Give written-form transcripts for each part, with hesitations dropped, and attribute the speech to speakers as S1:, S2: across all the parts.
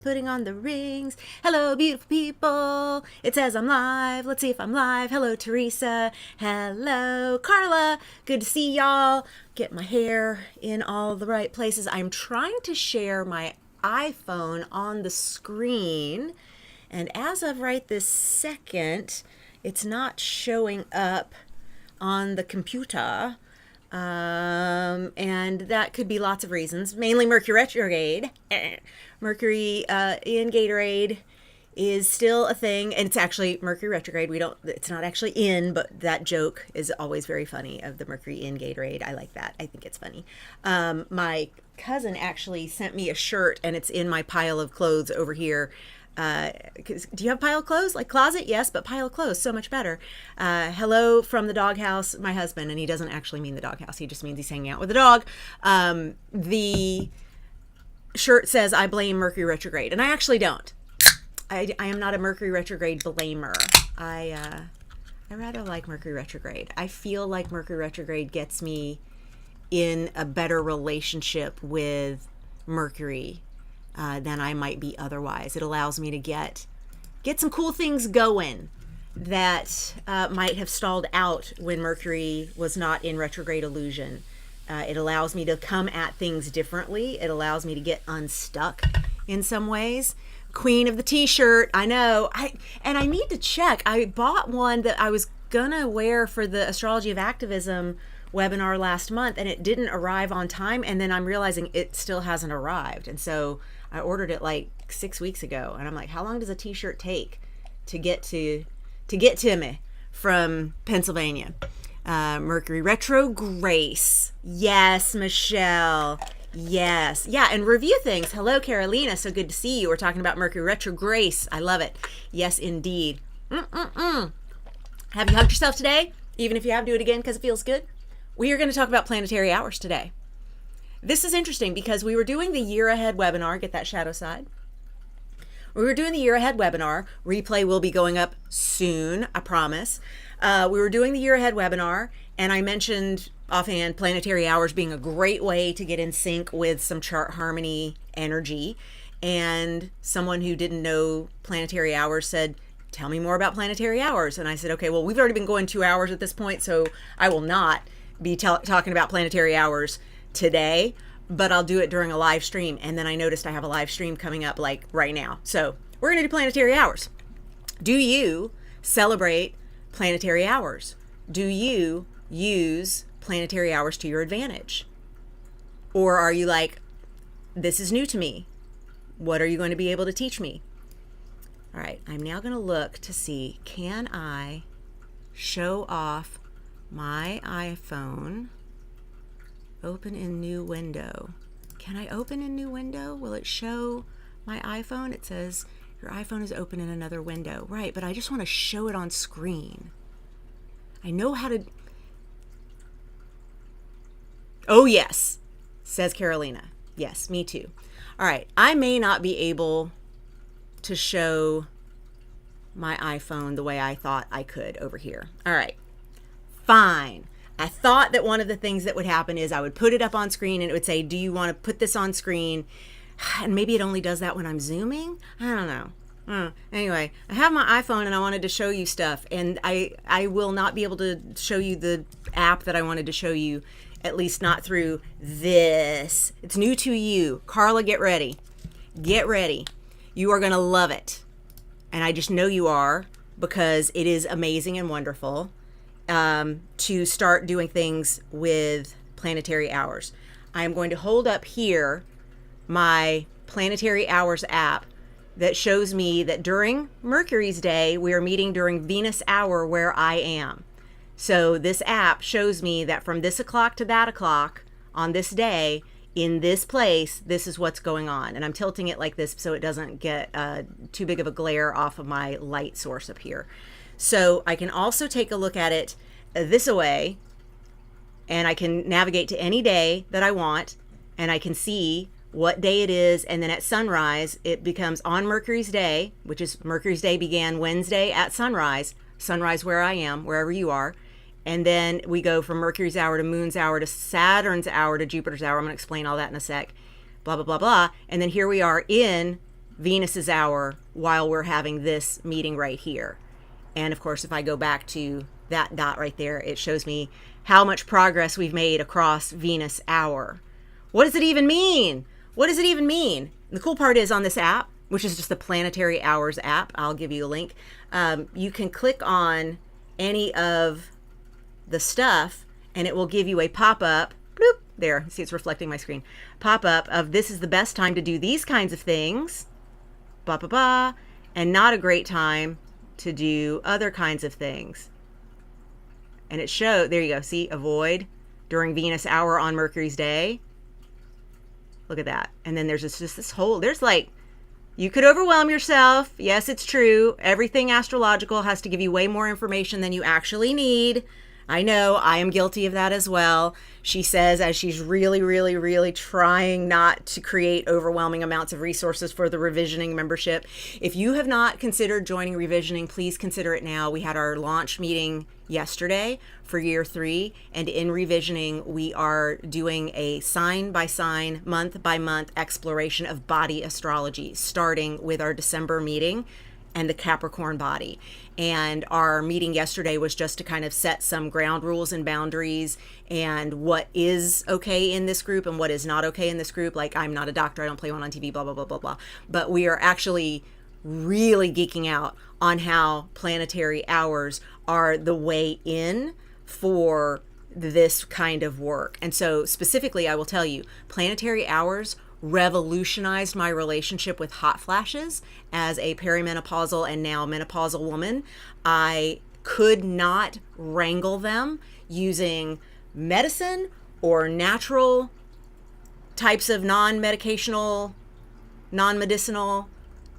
S1: Putting on the rings. Hello, beautiful people. It says I'm live. Let's see if I'm live. Hello, Teresa. Hello, Carla. Good to see y'all. Get my hair in all the right places. I'm trying to share my iPhone on the screen. And as of right this second, it's not showing up on the computer. And that could be lots of reasons, mainly Mercury retrograde. Mercury in Gatorade is still a thing, and it's actually Mercury retrograde. It's not actually in, but that joke is always very funny of the Mercury in Gatorade. I like that. I think it's funny. My cousin actually sent me a shirt, and it's in my pile of clothes over here. Do you have pile of clothes? Like closet? Yes, but pile of clothes, so much better. Hello from the doghouse, my husband, and he doesn't actually mean the doghouse. He just means he's hanging out with the dog. The shirt says, I blame Mercury retrograde, and I actually don't. I am not a Mercury retrograde blamer. I rather like Mercury retrograde. I feel like Mercury retrograde gets me in a better relationship with Mercury than I might be otherwise. It allows me to get some cool things going that might have stalled out when Mercury was not in retrograde illusion. It allows me to come at things differently. It allows me to get unstuck in some ways. Queen of the t-shirt, I know. I need to check. I bought one that I was gonna wear for the Astrology of Activism webinar last month, and it didn't arrive on time, and then I'm realizing it still hasn't arrived. And so I ordered it like 6 weeks ago, and I'm like, how long does a t-shirt take to get to me from Pennsylvania? Mercury retro grace. Yes, Michelle. Yes. Yeah, and review things. Hello, Carolina. So good to see you. We're talking about Mercury retro grace. I love it. Yes, indeed. Have you hugged yourself today? Even if you have, do it again because it feels good. We are going to talk about planetary hours today. This is interesting because we were doing the year ahead webinar. Get that shadow side. We were doing the year ahead webinar. Replay will be going up soon, I promise. We were doing the year ahead webinar, and I mentioned offhand planetary hours being a great way to get in sync with some chart harmony energy. And someone who didn't know planetary hours said, tell me more about planetary hours. And I said, okay, well, we've already been going 2 hours at this point, so I will not be talking about planetary hours today, but I'll do it during a live stream. And then I noticed I have a live stream coming up like right now. So we're going to do planetary hours. Do you celebrate planetary hours? Do you use planetary hours to your advantage? Or are you like, this is new to me? What are you going to be able to teach me? All right, I'm now going to look to see, can I show off my iPhone? Open in new window. Can I open in new window? Will it show my iPhone? It says your iPhone is open in another window. Right, but I just want to show it on screen. I know how to. Oh, yes, says Carolina. Yes, me too. All right, I may not be able to show my iPhone the way I thought I could over here. All right, fine. I thought that one of the things that would happen is I would put it up on screen and it would say, do you want to put this on screen? And maybe it only does that when I'm zooming. I don't know. Anyway, I have my iPhone and I wanted to show you stuff, and I will not be able to show you the app that I wanted to show you, at least not through this. It's new to you. Carla, get ready. Get ready. You are going to love it. And I just know you are, because it is amazing and wonderful to start doing things with planetary hours. I am going to hold up here my planetary hours app that shows me that during Mercury's day, we are meeting during Venus hour where I am. So this app shows me that from this o'clock to that o'clock on this day, in this place, this is what's going on. And I'm tilting it like this so it doesn't get too big of a glare off of my light source up here. So I can also take a look at it this way, and I can navigate to any day that I want, and I can see what day it is. And then at sunrise, it becomes on Mercury's day, which is Mercury's day began Wednesday at sunrise where I am, wherever you are. And then we go from Mercury's hour to Moon's hour to Saturn's hour to Jupiter's hour. I'm going to explain all that in a sec. Blah, blah, blah, blah. And then here we are in Venus's hour while we're having this meeting right here. And of course, if I go back to that dot right there, it shows me how much progress we've made across Venus hour. What does it even mean? What does it even mean? The cool part is on this app, which is just the Planetary Hours app, I'll give you a link. You can click on any of the stuff and it will give you a pop-up. Bloop, there, see it's reflecting my screen. Pop-up of this is the best time to do these kinds of things, and not a great time to do other kinds of things. And it shows, there you go, see, avoid during Venus hour on Mercury's day. Look at that. And then there's just this whole, there's like, you could overwhelm yourself. Yes, it's true. Everything astrological has to give you way more information than you actually need. I know, I am guilty of that as well. She says, as she's really trying not to create overwhelming amounts of resources for the revisioning membership. If you have not considered joining revisioning, please consider it now. We had our launch meeting yesterday for year 3, and in revisioning, we are doing a sign by sign, month by month exploration of body astrology, starting with our December meeting and the Capricorn body. And our meeting yesterday was just to kind of set some ground rules and boundaries and what is okay in this group and what is not okay in this group. Like, I'm not a doctor, I don't play one on TV, blah, blah, blah, blah, blah. But we are actually really geeking out on how planetary hours are the way in for this kind of work. And so specifically, I will tell you, planetary hours revolutionized my relationship with hot flashes as a perimenopausal and now menopausal woman. I could not wrangle them using medicine or natural types of non-medicational, non-medicinal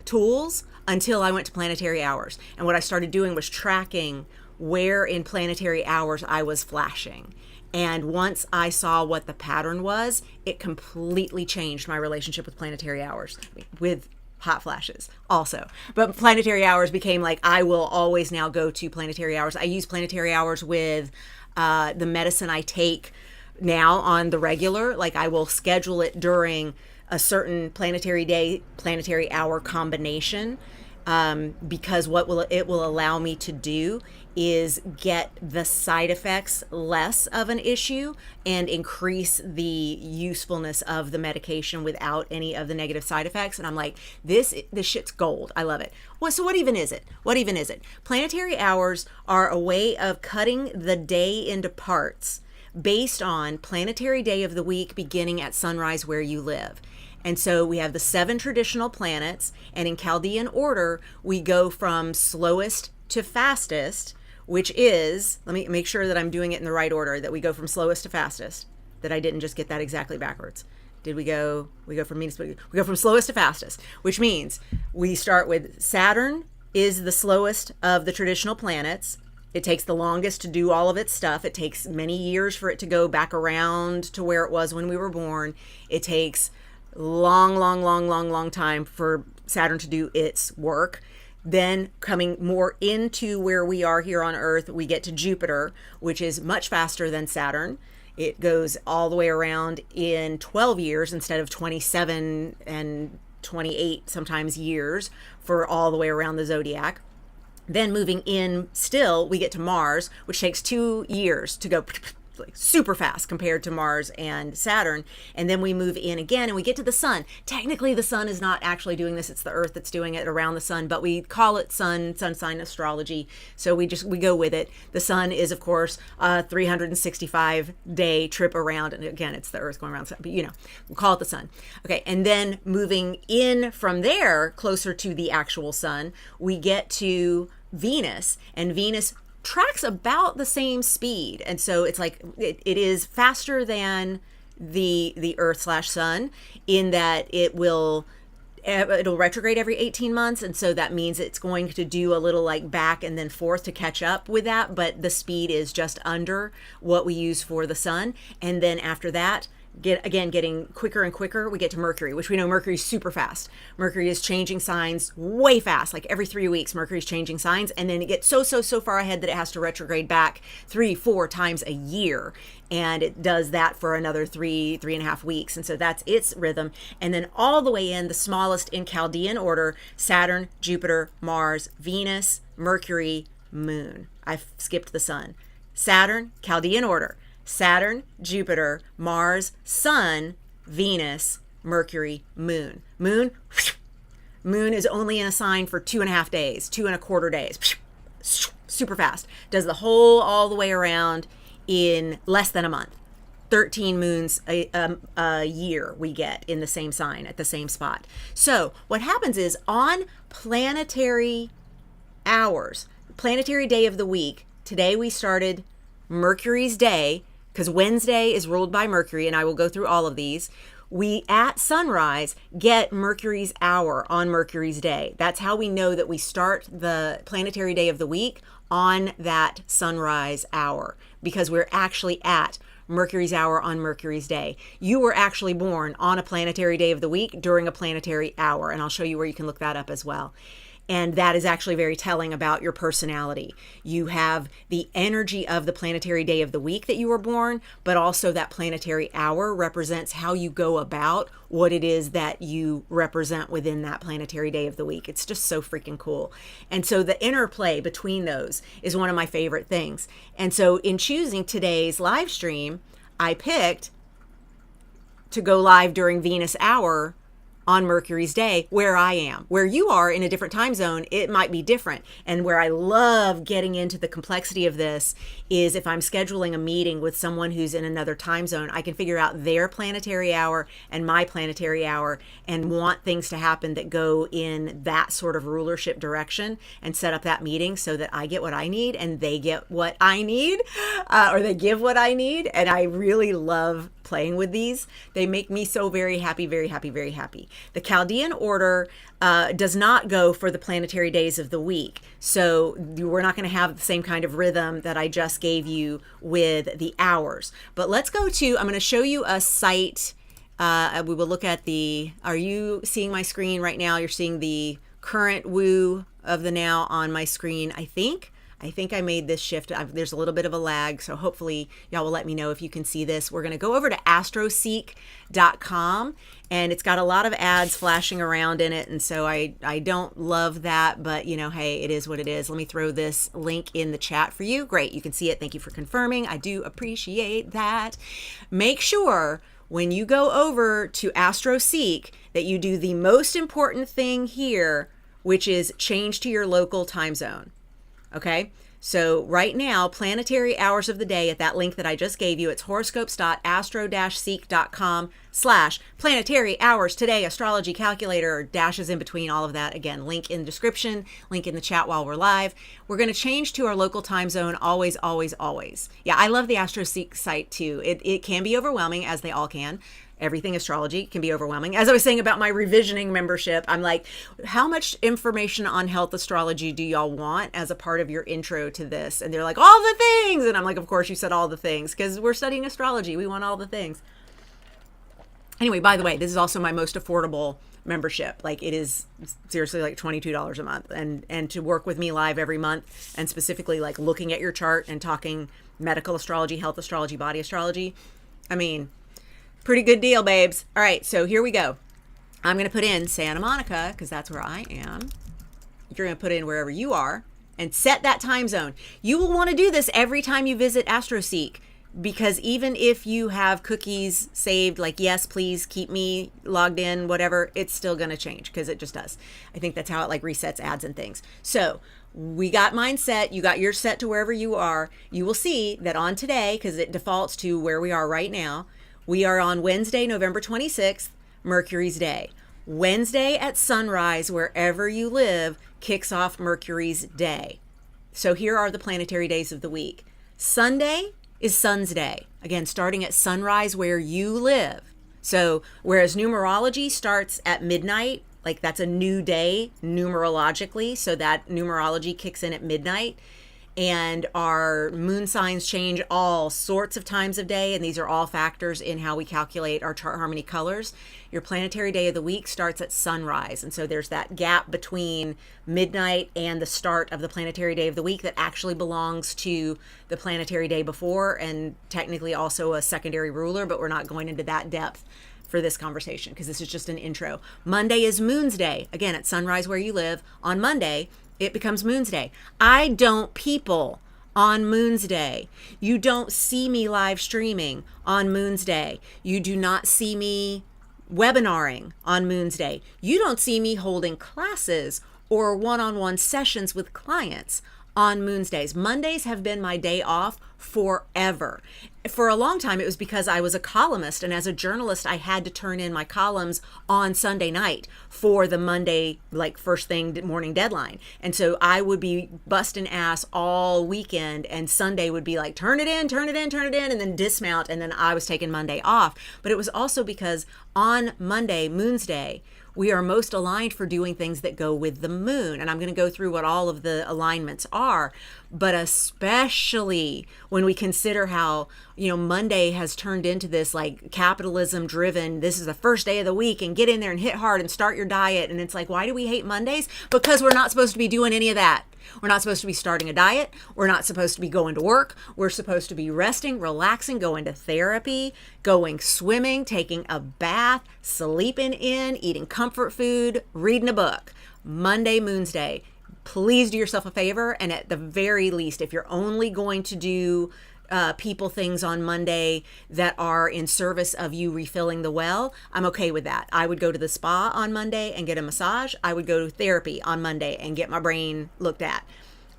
S1: tools until I went to planetary hours. And what I started doing was tracking where in planetary hours I was flashing. And once I saw what the pattern was, it completely changed my relationship with planetary hours, with hot flashes also. But planetary hours became like, I will always now go to planetary hours. I use planetary hours with the medicine I take now on the regular. Like, I will schedule it during a certain planetary day, planetary hour combination, because what it will allow me to do is get the side effects less of an issue and increase the usefulness of the medication without any of the negative side effects. And I'm like, this shit's gold. I love it. Well, so what even is it? What even is it? Planetary hours are a way of cutting the day into parts based on planetary day of the week beginning at sunrise where you live. And so we have the 7 traditional planets, and in Chaldean order, we go from slowest to fastest, which is, let me make sure that I'm doing it in the right order, that we go from slowest to fastest, that I didn't just get that exactly backwards. Did we go from slowest to fastest, which means we start with Saturn is the slowest of the traditional planets. It takes the longest to do all of its stuff. It takes many years for it to go back around to where it was when we were born. It takes long time for Saturn to do its work. Then coming more into where we are here on Earth, we get to Jupiter, which is much faster than Saturn. It goes all the way around in 12 years instead of 27 and 28 sometimes years for all the way around the zodiac. Then moving in still, we get to Mars, which takes 2 years to go like super fast compared to Mars and Saturn. And then we move in again and we get to the sun. Technically, the sun is not actually doing this. It's the Earth that's doing it around the sun, but we call it sun sign astrology. So we go with it. The sun is, of course, a 365-day trip around. And again, it's the Earth going around the sun, but we'll call it the sun. Okay. And then moving in from there, closer to the actual sun, we get to Venus, and Venus tracks about the same speed. And so it's like it is faster than the Earth/Sun in that it'll retrograde every 18 months. And so that means it's going to do a little like back and then forth to catch up with that. But the speed is just under what we use for the sun. And then after that, getting quicker and quicker, we get to Mercury, which we know Mercury's super fast. Mercury is changing signs way fast. Like every 3 weeks, Mercury's changing signs, and then it gets so far ahead that it has to retrograde back 3-4 times a year. And it does that for another 3.5 weeks. And so that's its rhythm. And then all the way in, the smallest in Chaldean order, Saturn, Jupiter, Mars, Venus, Mercury, Moon. I've skipped the sun. Saturn, Chaldean order. Saturn, Jupiter, Mars, Sun, Venus, Mercury, Moon. Moon is only in a sign for 2.5 days, 2.25 days. Super fast. Does the whole all the way around in less than a month. 13 moons a year we get in the same sign at the same spot. So what happens is on planetary hours, planetary day of the week, today we started Mercury's day, because Wednesday is ruled by Mercury, and I will go through all of these. We, at sunrise, get Mercury's hour on Mercury's day. That's how we know that we start the planetary day of the week on that sunrise hour, because we're actually at Mercury's hour on Mercury's day. You were actually born on a planetary day of the week during a planetary hour, and I'll show you where you can look that up as well. And that is actually very telling about your personality. You have the energy of the planetary day of the week that you were born, but also that planetary hour represents how you go about what it is that you represent within that planetary day of the week. It's just so freaking cool. And so the interplay between those is one of my favorite things. And so in choosing today's live stream, I picked to go live during Venus hour on Mercury's day, where I am. Where you are in a different time zone, it might be different. And where I love getting into the complexity of this is if I'm scheduling a meeting with someone who's in another time zone, I can figure out their planetary hour and my planetary hour and want things to happen that go in that sort of rulership direction and set up that meeting so that I get what I need and they get what I need, or they give what I need. And I really love playing with these. They make me so very happy, very happy, very happy. The Chaldean order does not go for the planetary days of the week. So we're not going to have the same kind of rhythm that I just gave you with the hours. But let's go to, I'm going to show you a site. We will look at are you seeing my screen right now? You're seeing the current woo of the now on my screen, I think. I made this shift. There's a little bit of a lag, so hopefully y'all will let me know if you can see this. We're going to go over to Astro-Seek.com, and it's got a lot of ads flashing around in it, and so I don't love that, but you know, hey, it is what it is. Let me throw this link in the chat for you. Great, you can see it. Thank you for confirming. I do appreciate that. Make sure when you go over to Astro-Seek that you do the most important thing here, which is change to your local time zone. Okay, so right now, planetary hours of the day at that link that I just gave you, it's horoscopes.astro-seek.com/planetary hours today, astrology calculator, dashes in between, all of that. Again, link in the description, link in the chat while we're live. We're going to change to our local time zone always, always, always. Yeah, I love the Astro-Seek site too. It can be overwhelming, as they all can. Everything astrology can be overwhelming. As I was saying about my revisioning membership, I'm like, how much information on health astrology do y'all want as a part of your intro to this? And they're like, all the things. And I'm like, of course you said all the things, because we're studying astrology. We want all the things. Anyway, by the way, this is also my most affordable membership. Like, it is seriously like $22 a month. And to work with me live every month, and specifically like looking at your chart and talking medical astrology, health astrology, body astrology, I mean, pretty good deal, babes. All right, so here we go. I'm going to put in Santa Monica because that's where I am. You're going to put in wherever you are and set that time zone. You will want to do this every time you visit Astro-Seek, because even if you have cookies saved, like, yes, please keep me logged in, whatever, it's still going to change because it just does. I think that's how it like resets ads and things. So we got mine set. You got yours set to wherever you are. You will see that on today, because it defaults to where we are right now, we are on Wednesday, November 26th, Mercury's day. Wednesday at sunrise, wherever you live, kicks off Mercury's day. So here are the planetary days of the week. Sunday is Sun's day. Again, starting at sunrise where you live. So whereas numerology starts at midnight, like that's a new day numerologically, so that numerology kicks in at midnight. and our moon signs change all sorts of times of day, and these are all factors in how we calculate our chart harmony colors. Your planetary day of the week starts at sunrise, and so there's that gap between midnight and the start of the planetary day of the week that actually belongs to the planetary day before, and technically also a secondary ruler, but we're not going into that depth for this conversation because this is just an intro. Monday is Moon's Day. Again, at sunrise where you live. On Monday, it becomes Moon's Day. I don't people on Moon's Day. You don't see me live streaming on Moon's Day. You do not see me webinaring on Moon's Day. You don't see me holding classes or one-on-one sessions with clients on Moon's Days. Mondays have been my day off forever. For a long time, it was because I was a columnist, and as a journalist, I had to turn in my columns on Sunday night for the Monday, like first thing morning deadline. And so I would be busting ass all weekend, and Sunday would be like, turn it in, turn it in, turn it in, and then dismount, and then I was taking Monday off. But it was also because on Monday, Moon's Day, we are most aligned for doing things that go with the moon. And I'm going to go through what all of the alignments are, but especially when we consider how, Monday has turned into this like capitalism driven, this is the first day of the week and get in there and hit hard and start your diet. And it's like, why do we hate Mondays? Because we're not supposed to be doing any of that. We're not supposed to be starting a diet. We're not supposed to be going to work. We're supposed to be resting, relaxing, going to therapy, going swimming, taking a bath, sleeping in, eating comfort food, reading a book. Monday, Moon's Day. Please do yourself a favor. And at the very least, if you're only going to do people things on Monday that are in service of you refilling the well, I'm okay with that. I would go to the spa on Monday and get a massage. I would go to therapy on Monday and get my brain looked at.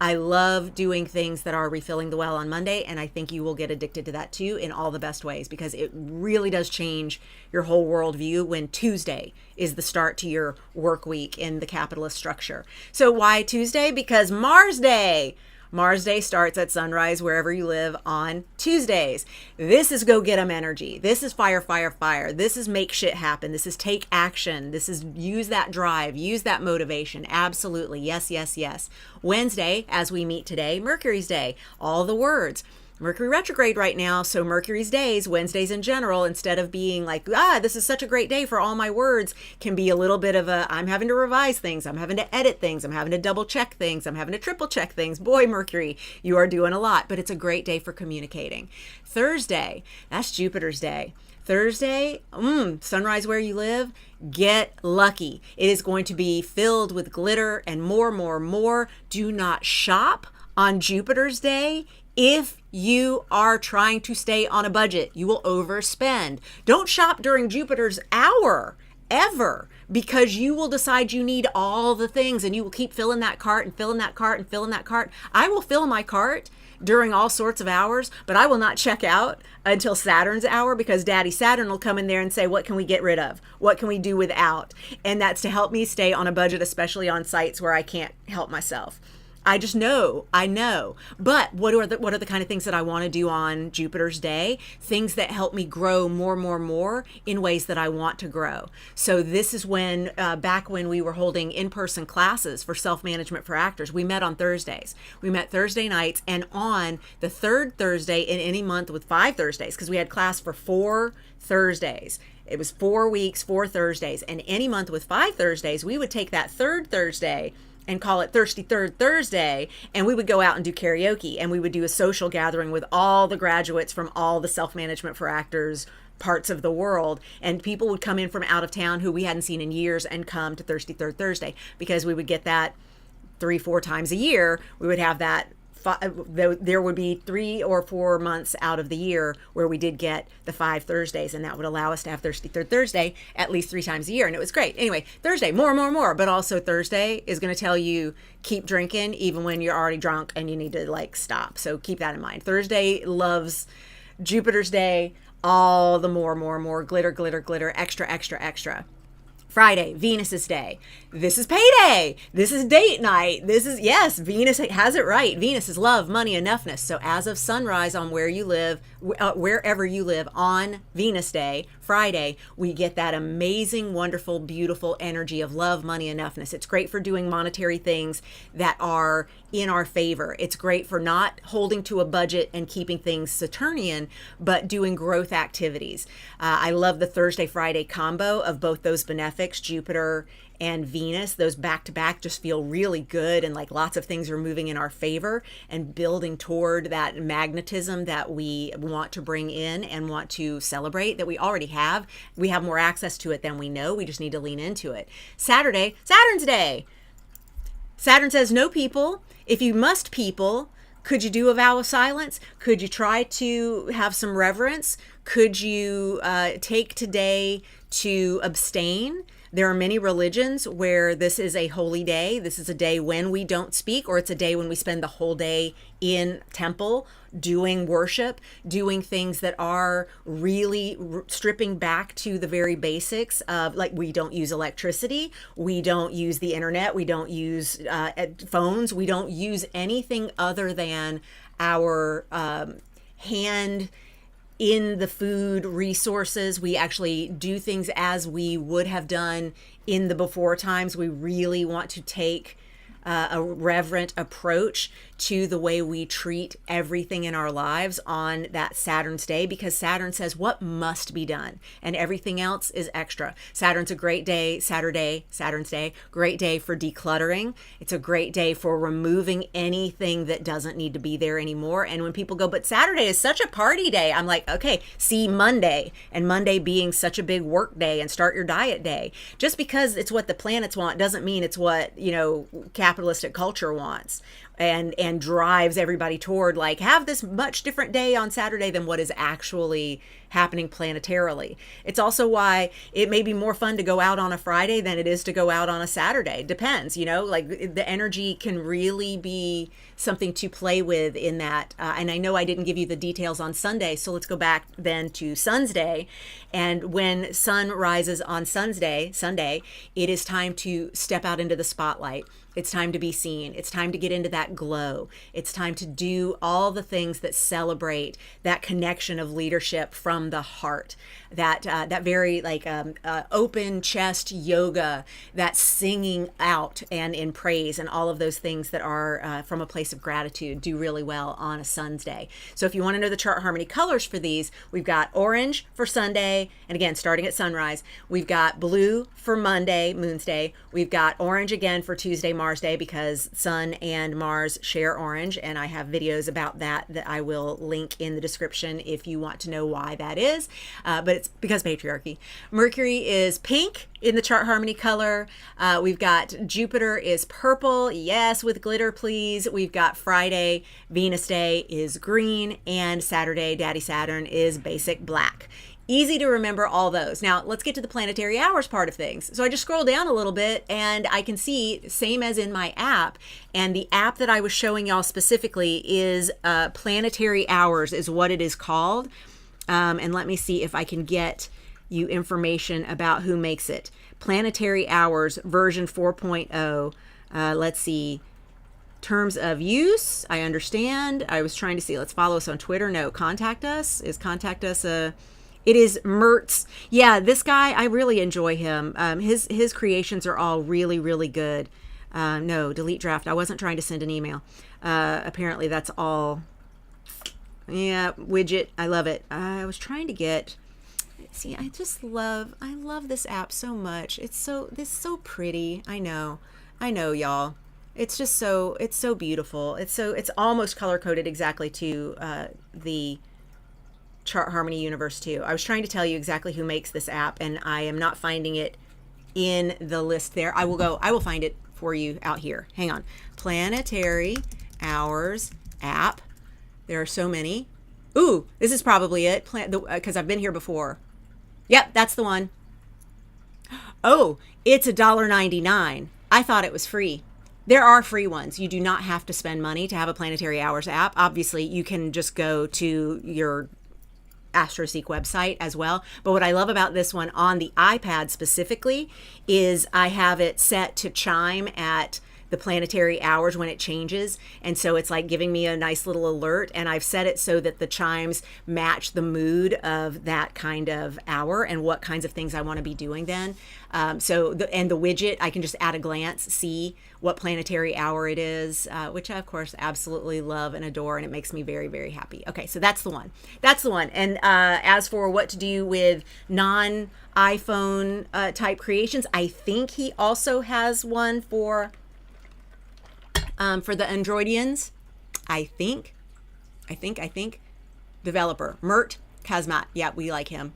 S1: I love doing things that are refilling the well on Monday, and I think you will get addicted to that too in all the best ways, because it really does change your whole worldview when Tuesday is the start to your work week in the capitalist structure. So why Tuesday? Because Mars Day. Mars Day starts at sunrise wherever you live on Tuesdays. This is go get 'em energy. This is fire, fire, fire. This is make shit happen. This is take action. This is use that drive, use that motivation. Absolutely. Yes, yes, yes. Wednesday, as we meet today, Mercury's Day. All the words. Mercury retrograde right now, so Mercury's days, Wednesdays in general, instead of being like, this is such a great day for all my words, can be a little bit of a, I'm having to revise things, I'm having to edit things, I'm having to double check things, I'm having to triple check things. Boy, Mercury, you are doing a lot, but it's a great day for communicating. Thursday, that's Jupiter's day. Thursday, sunrise where you live, get lucky. It is going to be filled with glitter and more. Do not shop on Jupiter's day. If you are trying to stay on a budget, you will overspend. Don't shop during Jupiter's hour, ever, because you will decide you need all the things and you will keep filling that cart and filling that cart and filling that cart. I will fill my cart during all sorts of hours, but I will not check out until Saturn's hour, because Daddy Saturn will come in there and say, what can we get rid of? What can we do without? And that's to help me stay on a budget, especially on sites where I can't help myself. I just know, I know. But what are the kind of things that I want to do on Jupiter's day? Things that help me grow more in ways that I want to grow. So this is when, back when we were holding in-person classes for self-management for actors, we met on Thursdays. We met Thursday nights, and on the third Thursday in any month with 5 Thursdays, because we had class for 4 Thursdays. It was 4 weeks, 4 Thursdays. And any month with 5 Thursdays, we would take that third Thursday and call it Thirsty Third Thursday, and we would go out and do karaoke, and we would do a social gathering with all the graduates from all the self-management for actors parts of the world, and people would come in from out of town who we hadn't seen in years and come to Thirsty Third Thursday, because we would get that 3-4 times a year. We would have that. There would be 3 or 4 months out of the year where we did get the 5 Thursdays, and that would allow us to have Thirsty Third Thursday at least 3 times a year, and it was great. Anyway, Thursday, more, but also Thursday is going to tell you keep drinking even when you're already drunk and you need to stop. So keep that in mind. Thursday loves Jupiter's day, all the more, glitter, extra. Friday, Venus's day. This is payday. This is date night. This is, yes, Venus has it right. Venus is love, money, enoughness. So as of sunrise on where you live, wherever you live on Venus day, Friday, we get that amazing, wonderful, beautiful energy of love, money, enoughness. It's great for doing monetary things that are in our favor. It's great for not holding to a budget and keeping things Saturnian, but doing growth activities. I love the Thursday, Friday combo of both those benefics, Jupiter and Venus. Those back to back just feel really good, and like lots of things are moving in our favor and building toward that magnetism that we want to bring in and want to celebrate, that we already have. We have more access to it than we know. We just need to lean into it. Saturday, Saturn's day. Saturn says, no people. If you must people, could you do a vow of silence? Could you try to have some reverence? Could you take today to abstain? There are many religions where this is a holy day. This is a day when we don't speak, or it's a day when we spend the whole day in temple doing worship, doing things that are really stripping back to the very basics of, like, we don't use electricity, we don't use the internet, we don't use phones, we don't use anything other than our hand in the food resources. We actually do things as we would have done in the before times. We really want to take a reverent approach to the way we treat everything in our lives on that Saturn's day, because Saturn says what must be done and everything else is extra. Saturn's a great day, Saturn's day, great day for decluttering. It's a great day for removing anything that doesn't need to be there anymore. And when people go, but Saturday is such a party day, I'm like, okay, see Monday, and Monday being such a big work day and start your diet day. Just because it's what the planets want doesn't mean it's what, capitalistic culture wants and drives everybody toward, like, have this much different day on Saturday than what is actually happening planetarily. It's also why it may be more fun to go out on a Friday than it is to go out on a Saturday. Depends, like the energy can really be something to play with in that. And I know I didn't give you the details on Sunday, so let's go back then to Sun's day. And when sun rises on Sunday, it is time to step out into the spotlight. It's time to be seen. It's time to get into that glow. It's time to do all the things that celebrate that connection of leadership from the heart, that very open chest yoga, that singing out and in praise, and all of those things that are from a place of gratitude do really well on a Sun's day. So if you want to know the chart harmony colors for these, we've got orange for Sunday, and again, starting at sunrise. We've got blue for Monday, Moon's day. We've got orange again for Tuesday, Mars day, because Sun and Mars share orange, and I have videos about that I will link in the description if you want to know why that is. But it's because patriarchy. Mercury is pink in the chart harmony color. We've got Jupiter is purple, yes, with glitter please. We've got Friday, Venus day is green, and Saturday, Daddy Saturn, is basic black. Easy to remember all those. Now let's get to the planetary hours part of things. So I just scroll down a little bit and I can see, same as in my app, and the app that I was showing y'all specifically is Planetary Hours is what it is called. And let me see if I can get you information about who makes it. Planetary Hours version 4.0. Let's see. Terms of use, I understand. I was trying to see, let's follow us on Twitter. No, contact us. Is contact us a... It is Mertz. Yeah, this guy, I really enjoy him. His creations are all really, really good. No, delete draft. I wasn't trying to send an email. Apparently that's all. Yeah, widget. I love it. I was trying to get... See, I love this app so much. It's so pretty. I know, y'all. It's just it's so beautiful. It's almost color coded exactly to the chart harmony universe too. I was trying to tell you exactly who makes this app, and I am not finding it in the list there. I will find it for you out here. Hang on. Planetary Hours app. There are so many. Ooh, this is probably it, because I've been here before. Yep, that's the one. Oh, it's $1.99. I thought it was free. There are free ones. You do not have to spend money to have a Planetary Hours app. Obviously, you can just go to your Astro-Seek website as well. But what I love about this one on the iPad specifically is I have it set to chime at the planetary hours when it changes. And so it's like giving me a nice little alert. And I've set it so that the chimes match the mood of that kind of hour and what kinds of things I want to be doing then. And the widget, I can just at a glance see what planetary hour it is, which I, of course, absolutely love and adore. And it makes me very, very happy. Okay, so that's the one. That's the one. And as for what to do with non-iPhone type creations, I think he also has one for the Androidians. I think. Developer Mert Kazmat. Yeah, we like him.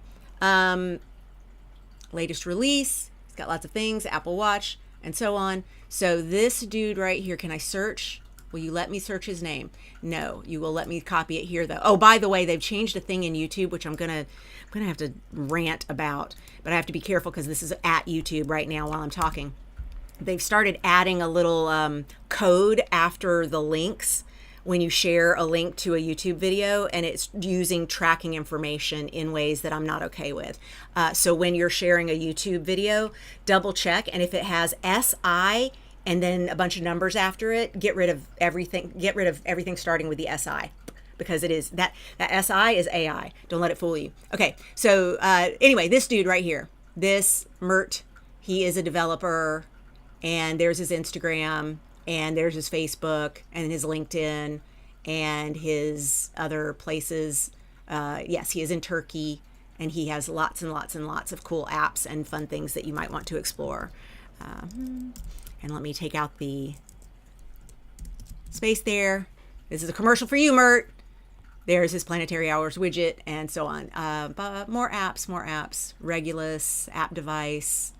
S1: Latest release. He's got lots of things. Apple Watch and so on. So this dude right here, can I search? Will you let me search his name? No, you will let me copy it here though. Oh, by the way, they've changed a thing in YouTube, which I'm gonna have to rant about, but I have to be careful because this is at YouTube right now while I'm talking. They've started adding a little code after the links when you share a link to a YouTube video, and it's using tracking information in ways that I'm not okay with. So when you're sharing a YouTube video, double check, and if it has SI and then a bunch of numbers after it, get rid of everything. Get rid of everything starting with the SI, because it is that SI is AI. Don't let it fool you. Okay, so anyway, this dude right here, this Mert, he is a developer, and there's his Instagram, and there's his Facebook, and his LinkedIn, and his other places. Yes, he is in Turkey, and he has lots and lots and lots of cool apps and fun things that you might want to explore. And let me take out the space there. This is a commercial for you, Mert. There's his planetary hours widget, and so on. But more apps. Regulus, app device,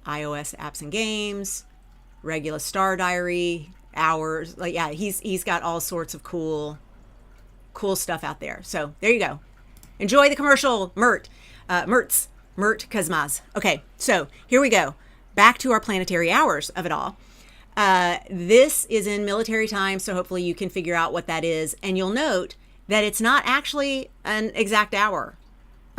S1: iOS apps and games, Regulus star diary, hours. Like, yeah, he's got all sorts of cool stuff out there. So there you go. Enjoy the commercial, Mert Kazmaz. Okay, so here we go. Back to our planetary hours of it all. This is in military time, so hopefully you can figure out what that is. And you'll note that it's not actually an exact hour.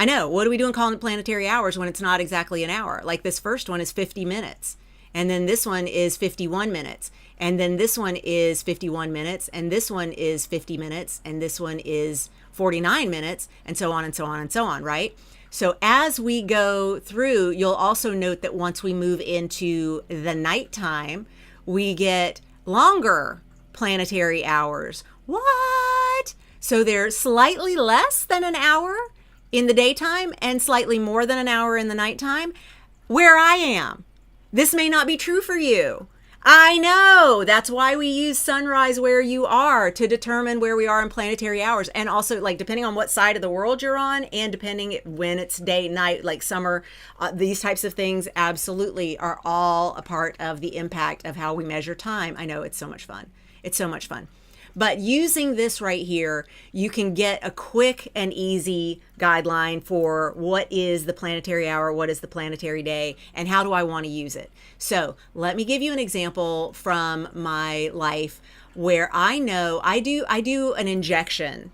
S1: I know, what are we doing calling it planetary hours when it's not exactly an hour? Like this first one is 50 minutes. And then this one is 51 minutes. And then this one is 51 minutes. And this one is 50 minutes. And this one is 49 minutes. And so on and so on and so on, right? So as we go through, you'll also note that once we move into the nighttime, we get longer planetary hours. What? So they're slightly less than an hour in the daytime and slightly more than an hour in the nighttime. Where I am, this may not be true for you. I know. That's why we use sunrise where you are to determine where we are in planetary hours. And also, like, depending on what side of the world you're on, and depending when it's day, night, like summer, these types of things absolutely are all a part of the impact of how we measure time. I know, it's so much fun. It's so much fun. But using this right here, you can get a quick and easy guideline for what is the planetary hour, what is the planetary day, and how do I want to use it. So let me give you an example from my life where I know I do an injection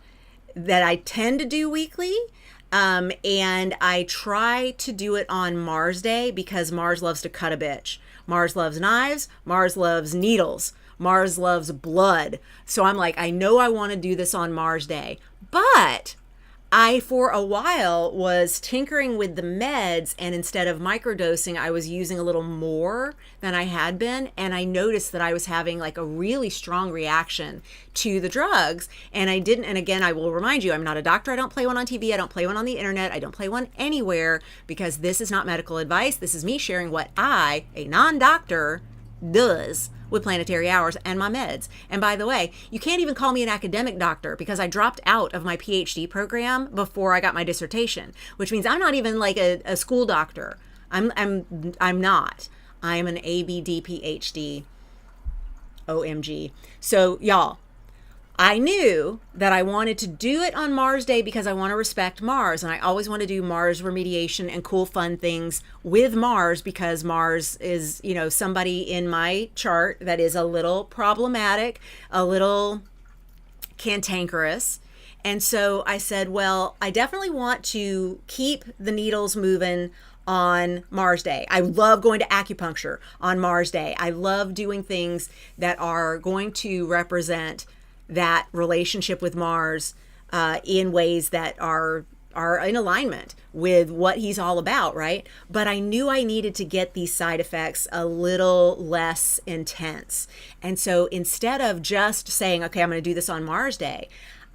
S1: that I tend to do weekly. And I try to do it on Mars Day because Mars loves to cut a bitch. Mars loves knives. Mars loves needles. Mars loves blood. So I'm like, I know I want to do this on Mars Day, but I, for a while, was tinkering with the meds, and instead of microdosing, I was using a little more than I had been, and I noticed that I was having like a really strong reaction to the drugs, and I didn't, and again, I will remind you, I'm not a doctor, I don't play one on TV, I don't play one on the internet, I don't play one anywhere, because this is not medical advice, this is me sharing what I, a non-doctor, does with planetary hours and my meds. And by the way, you can't even call me an academic doctor because I dropped out of my PhD program before I got my dissertation, which means I'm not even like a school doctor. I'm not. I am an ABD PhD. OMG. So y'all, I knew that I wanted to do it on Mars Day because I want to respect Mars, and I always want to do Mars remediation and cool fun things with Mars because Mars is, you know, somebody in my chart that is a little problematic, a little cantankerous. And so I said, well, I definitely want to keep the needles moving on Mars Day. I love going to acupuncture on Mars Day. I love doing things that are going to represent that relationship with Mars in ways that are in alignment with what he's all about, right? But I knew I needed to get these side effects a little less intense. And so instead of just saying, okay, I'm going to do this on Mars Day,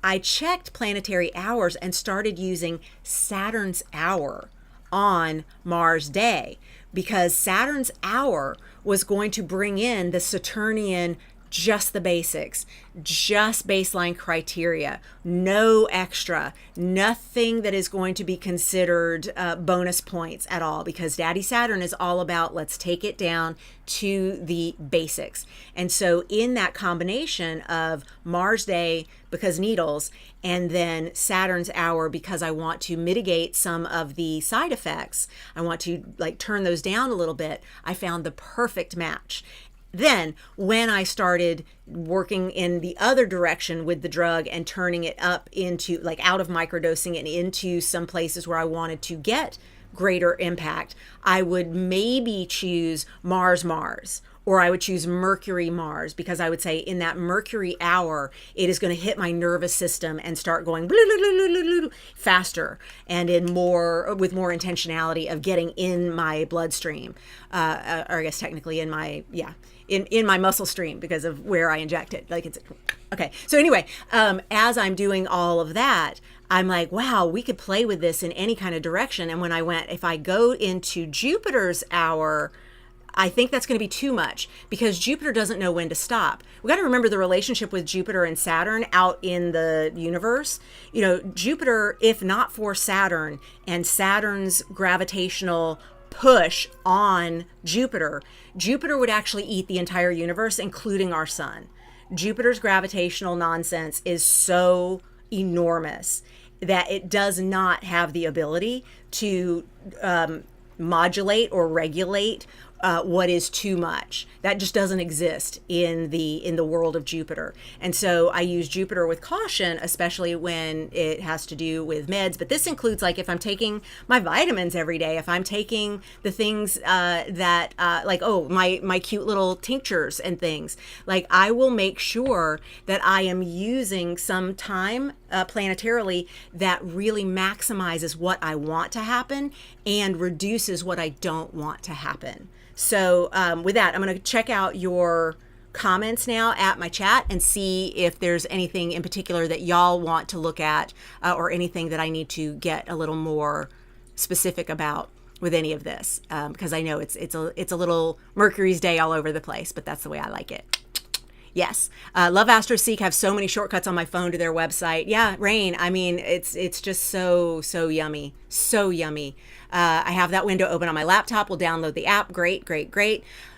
S1: I checked planetary hours and started using Saturn's hour on Mars Day, because Saturn's hour was going to bring in the Saturnian, just the basics, just baseline criteria, no extra, nothing that is going to be considered bonus points at all, because Daddy Saturn is all about let's take it down to the basics. And so in that combination of Mars Day, because needles, and then Saturn's hour, because I want to mitigate some of the side effects, I want to like turn those down a little bit, I found the perfect match. Then when I started working in the other direction with the drug and turning it up into like out of microdosing and into some places where I wanted to get greater impact, I would maybe choose Mars, or I would choose Mercury Mars, because I would say in that Mercury hour, it is going to hit my nervous system and start going faster and with more intentionality of getting in my bloodstream, or I guess technically in my, in my muscle stream because of where I inject it. Like it's, okay. So anyway, as I'm doing all of that, I'm like, wow, we could play with this in any kind of direction. And when I went, if I go into Jupiter's hour, I think that's going to be too much, because Jupiter doesn't know when to stop. We got to remember the relationship with Jupiter and Saturn out in the universe. You know, Jupiter, if not for Saturn and Saturn's gravitational push on Jupiter, Jupiter would actually eat the entire universe, including our sun. Jupiter's gravitational nonsense is so enormous that it does not have the ability to modulate or regulate what is too much. That just doesn't exist in the world of Jupiter. And so I use Jupiter with caution, especially when it has to do with meds. But this includes like if I'm taking my vitamins every day, if I'm taking the things that like, oh, my cute little tinctures and things, like I will make sure that I am using some time planetarily that really maximizes what I want to happen and reduces what I don't want to happen. So with that, I'm going to check out your comments now at my chat and see if there's anything in particular that y'all want to look at or anything that I need to get a little more specific about with any of this, because I know it's a little Mercury's Day all over the place, but that's the way I like it. Yes. Love Astro-Seek, have so many shortcuts on my phone to their website. Yeah, Rain. I mean, it's just so yummy. So yummy. I have that window open on my laptop. We'll download the app. Great.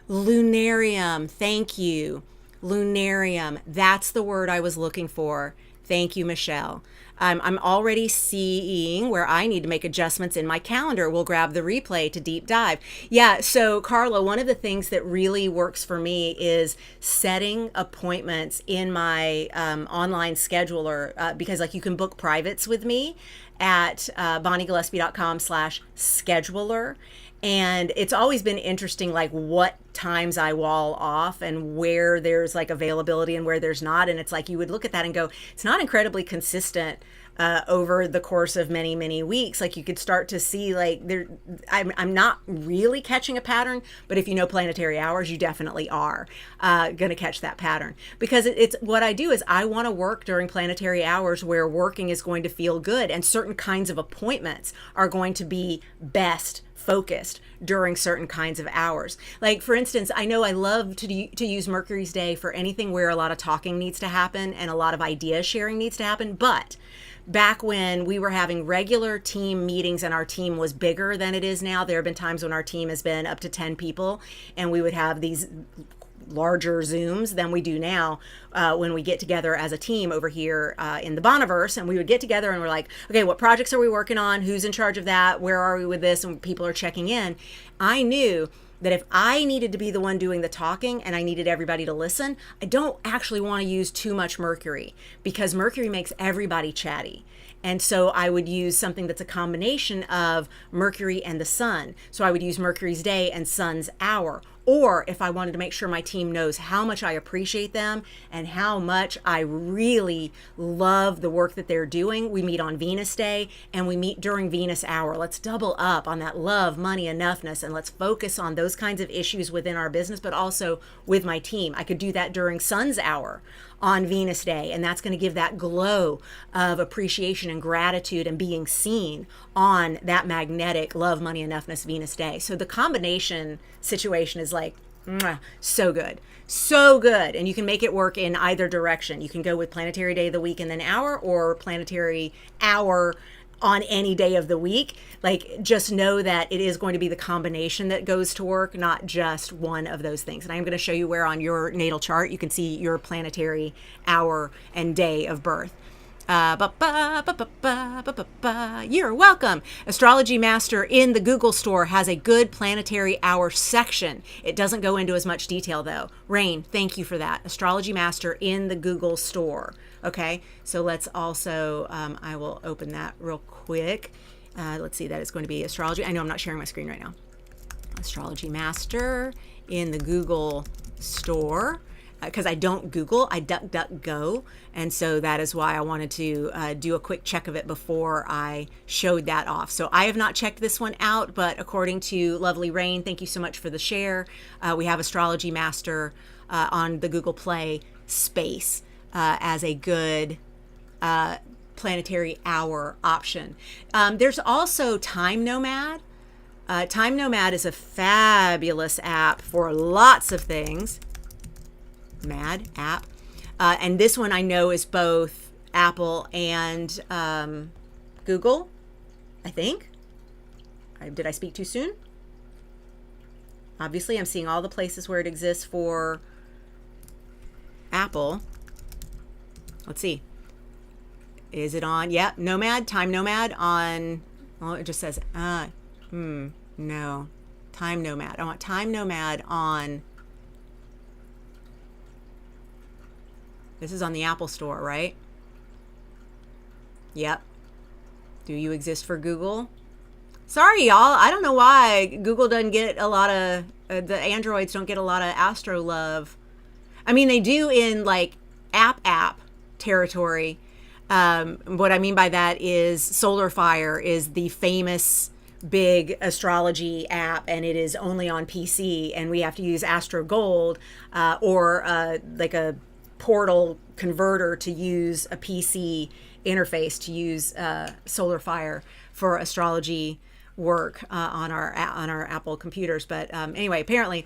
S1: Lunarium. Thank you. Lunarium. That's the word I was looking for. Thank you, Michelle. I'm already seeing where I need to make adjustments in my calendar. We'll grab the replay to deep dive. Yeah, so Carla, one of the things that really works for me is setting appointments in my online scheduler, because like you can book privates with me at bonniegillespie.com/scheduler. And it's always been interesting, like what times I wall off and where there's like availability and where there's not. And it's like you would look at that and go, it's not incredibly consistent over the course of many weeks. Like you could start to see like I'm not really catching a pattern, but if you know planetary hours, you definitely are going to catch that pattern, because it's what I do is I want to work during planetary hours where working is going to feel good, and certain kinds of appointments are going to be best focused during certain kinds of hours. Like for instance, I know I love to use Mercury's Day for anything where a lot of talking needs to happen and a lot of idea sharing needs to happen. But back when we were having regular team meetings and our team was bigger than it is now, there have been times when our team has been up to 10 people and we would have these larger Zooms than we do now when we get together as a team over here in the Boniverse, and we would get together and we're like, okay, what projects are we working on? Who's in charge of that? Where are we with this? And people are checking in. I knew that if I needed to be the one doing the talking and I needed everybody to listen, I don't actually want to use too much Mercury, because Mercury makes everybody chatty. And so I would use something that's a combination of Mercury and the sun. So I would use Mercury's day and sun's hour. Or if I wanted to make sure my team knows how much I appreciate them and how much I really love the work that they're doing, we meet on Venus Day and we meet during Venus hour. Let's double up on that love, money, enoughness, and let's focus on those kinds of issues within our business, but also with my team. I could do that during Sun's hour on Venus Day, and that's going to give that glow of appreciation and gratitude and being seen on that magnetic love, money, enoughness Venus Day. So the combination situation is like mwah, so good, so good. And you can make it work in either direction. You can go with planetary day of the week and then hour, or planetary hour on any day of the week. Like, just know that it is going to be the combination that goes to work, not just one of those things. And I'm going to show you where on your natal chart you can see your planetary hour and day of birth. You're welcome. Astrology Master in the Google store has a good planetary hour section. It doesn't go into as much detail though. Rain, thank you for that. Astrology Master in the Google store. Okay, so let's also, I will open that real quick. Let's see, that is going to be astrology. I know I'm not sharing my screen right now. Astrology Master in the Google store. Because I don't Google, I DuckDuckGo. And so that is why I wanted to do a quick check of it before I showed that off. So I have not checked this one out, but according to Lovely Rain, thank you so much for the share. We have Astrology Master on the Google Play space as a good planetary hour option. There's also Time Nomad. Time Nomad is a fabulous app for lots of things. Mad app. And this one I know is both Apple and Google, I think. Did I speak too soon? Obviously, I'm seeing all the places where it exists for Apple. Let's see. Is it on? Yep, Nomad, Time Nomad on, well, it just says, no. Time Nomad. I want Time Nomad on. This is on the Apple Store, right? Yep. Do you exist for Google? Sorry, y'all. I don't know why Google doesn't get a lot of, the Androids don't get a lot of Astro love. I mean, they do in like app territory. What I mean by that is SolarFire is the famous big astrology app, and it is only on PC, and we have to use Astro Gold or like a portal converter to use a PC interface to use SolarFire for astrology work on our Apple computers. But anyway, apparently,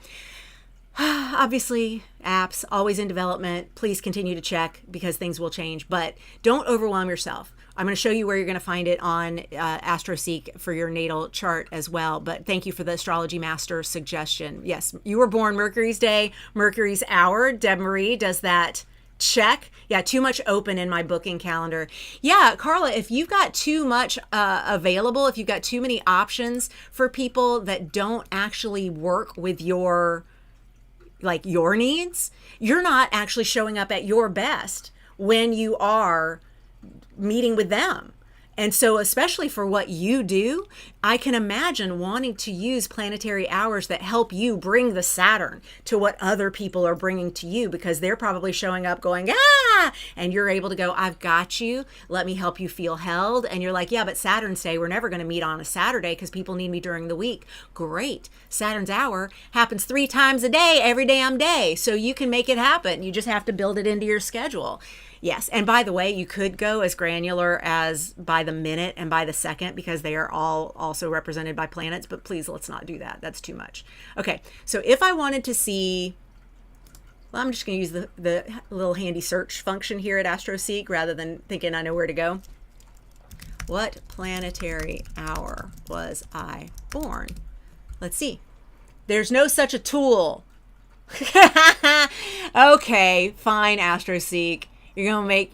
S1: obviously, apps always in development. Please continue to check because things will change, but don't overwhelm yourself. I'm going to show you where you're going to find it on Astro-Seek for your natal chart as well. But thank you for the Astrology Master suggestion. Yes, you were born Mercury's day, Mercury's hour. Deb Marie does that check. Yeah, too much open in my booking calendar. Yeah, Carla, if you've got too much available, if you've got too many options for people that don't actually work with your needs, you're not actually showing up at your best when you are meeting with them. And so especially for what you do, I can imagine wanting to use planetary hours that help you bring the Saturn to what other people are bringing to you, because they're probably showing up going, and you're able to go, I've got you. Let me help you feel held. And you're like, yeah, but Saturn's day, we're never going to meet on a Saturday because people need me during the week. Great. Saturn's hour happens 3 times a day, every damn day. So you can make it happen. You just have to build it into your schedule. Yes. And by the way, you could go as granular as by the minute and by the second, because they are all also represented by planets, but please, let's not do that. That's too much. Okay. So if I wanted to see, well, I'm just going to use the little handy search function here at Astro-Seek rather than thinking I know where to go. What planetary hour was I born? Let's see. There's no such a tool. Okay, fine, Astro-Seek. You're gonna make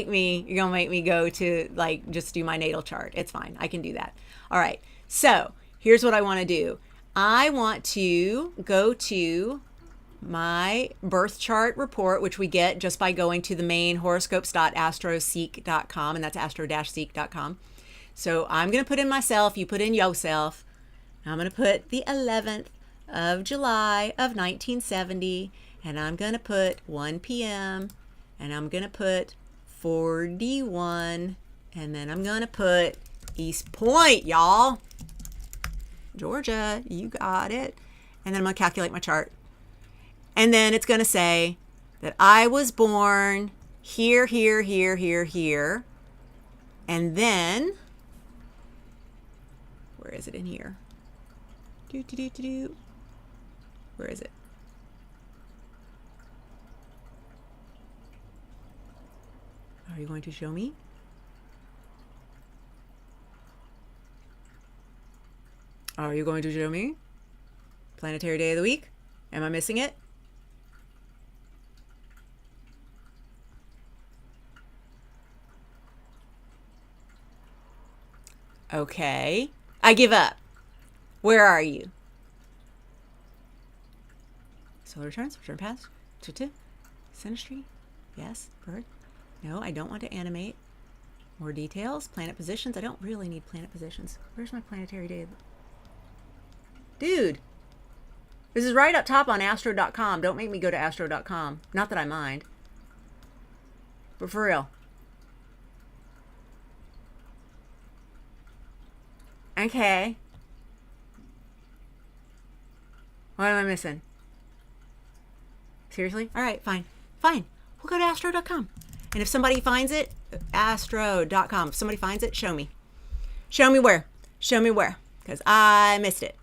S1: me go to like just do my natal chart. It's fine. I can do that. All right. So here's what I want to do. I want to go to my birth chart report, which we get just by going to the main horoscopes.astroseek.com, and that's astro-seek.com. So I'm going to put in myself, you put in yourself. I'm going to put the 11th of July of 1970, and I'm going to put 1 p.m., and I'm going to put 41, and then I'm going to put East Point, y'all. Georgia, you got it. And then I'm going to calculate my chart. And then it's going to say that I was born here, here, here, here, here. And then, where is it in here? Where is it? Are you going to show me? Are you going to show me? Planetary day of the week? Am I missing it? Okay. I give up. Where are you? Solar returns, return past, synastry, yes, birth. No, I don't want to animate. More details, planet positions. I don't really need planet positions. Where's my planetary day? Dude, this is right up top on astro.com. Don't make me go to astro.com. Not that I mind. But for real. Okay. What am I missing? Seriously? All right, fine. Fine. We'll go to astro.com. And if somebody finds it, astro.com. If somebody finds it, show me. Show me where. Show me where. Because I missed it.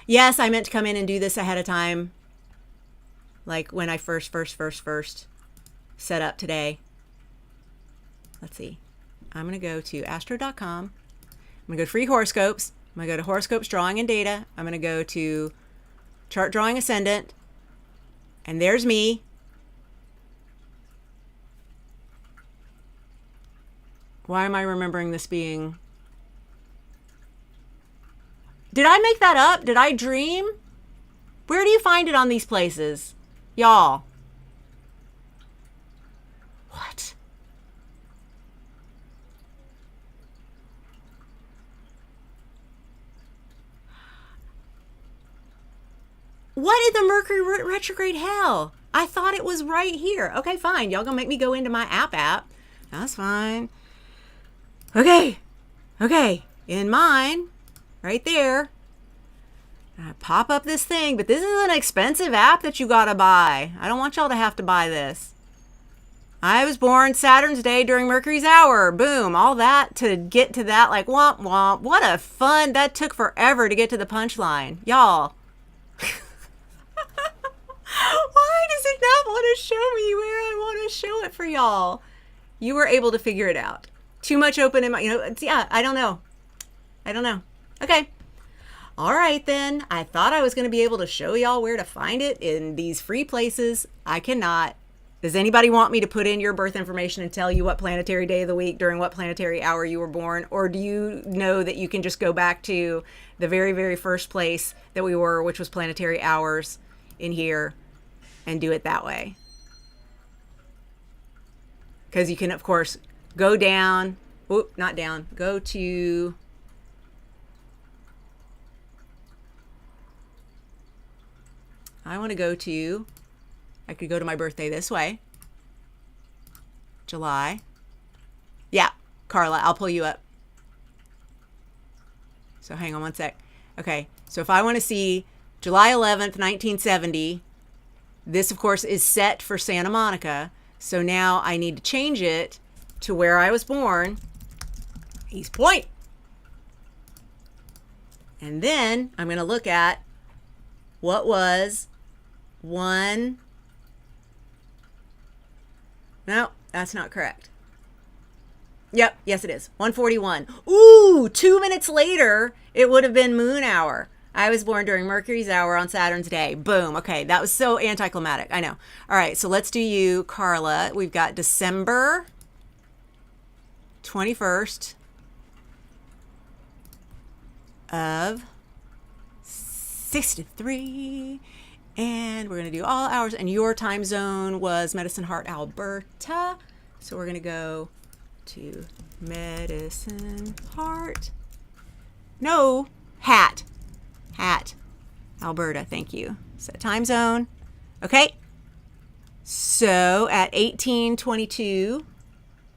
S1: Yes, I meant to come in and do this ahead of time. Like when I first set up today. Let's see. I'm going to go to astro.com. I'm going to go to free horoscopes. I'm going to go to horoscopes, drawing and data. I'm going to go to chart drawing ascendant. And there's me. Why am I remembering this being... Did I make that up? Did I dream? Where do you find it on these places? Y'all. What? What in the Mercury retrograde hell? I thought it was right here. Okay, fine. Y'all gonna make me go into my app. That's fine. Okay. In mine, right there, I pop up this thing, but this is an expensive app that you gotta buy. I don't want y'all to have to buy this. I was born Saturn's day during Mercury's hour. Boom. All that to get to that, like, womp womp. What a fun. That took forever to get to the punchline. Y'all. Why does it not want to show me where I want to show it for y'all? You were able to figure it out. Too much open in my, yeah, I don't know. Okay. All right, then. I thought I was going to be able to show y'all where to find it in these free places. I cannot. Does anybody want me to put in your birth information and tell you what planetary day of the week during what planetary hour you were born? Or do you know that you can just go back to the very, very first place that we were, which was planetary hours in here, and do it that way? Because you can, of course, go down. Oop, not down. Go to... I want to go to... I could go to my birthday this way. July. Yeah, Carla, I'll pull you up. So hang on one sec. Okay, so if I want to see July 11th, 1970, this, of course, is set for Santa Monica. So now I need to change it to where I was born, East Point. And then I'm going to look at what was one... No, that's not correct. Yep, yes it is. 1:41. Ooh, 2 minutes later, it would have been moon hour. I was born during Mercury's hour on Saturn's day. Boom. Okay, that was so anticlimactic. I know. All right, so let's do you, Carla. We've got December 21st of 63. And we're going to do all hours. And your time zone was Medicine Heart, Alberta. So we're going to go to Medicine Heart. No, Hat, Alberta. Thank you. Set time zone. Okay. So at 18:22,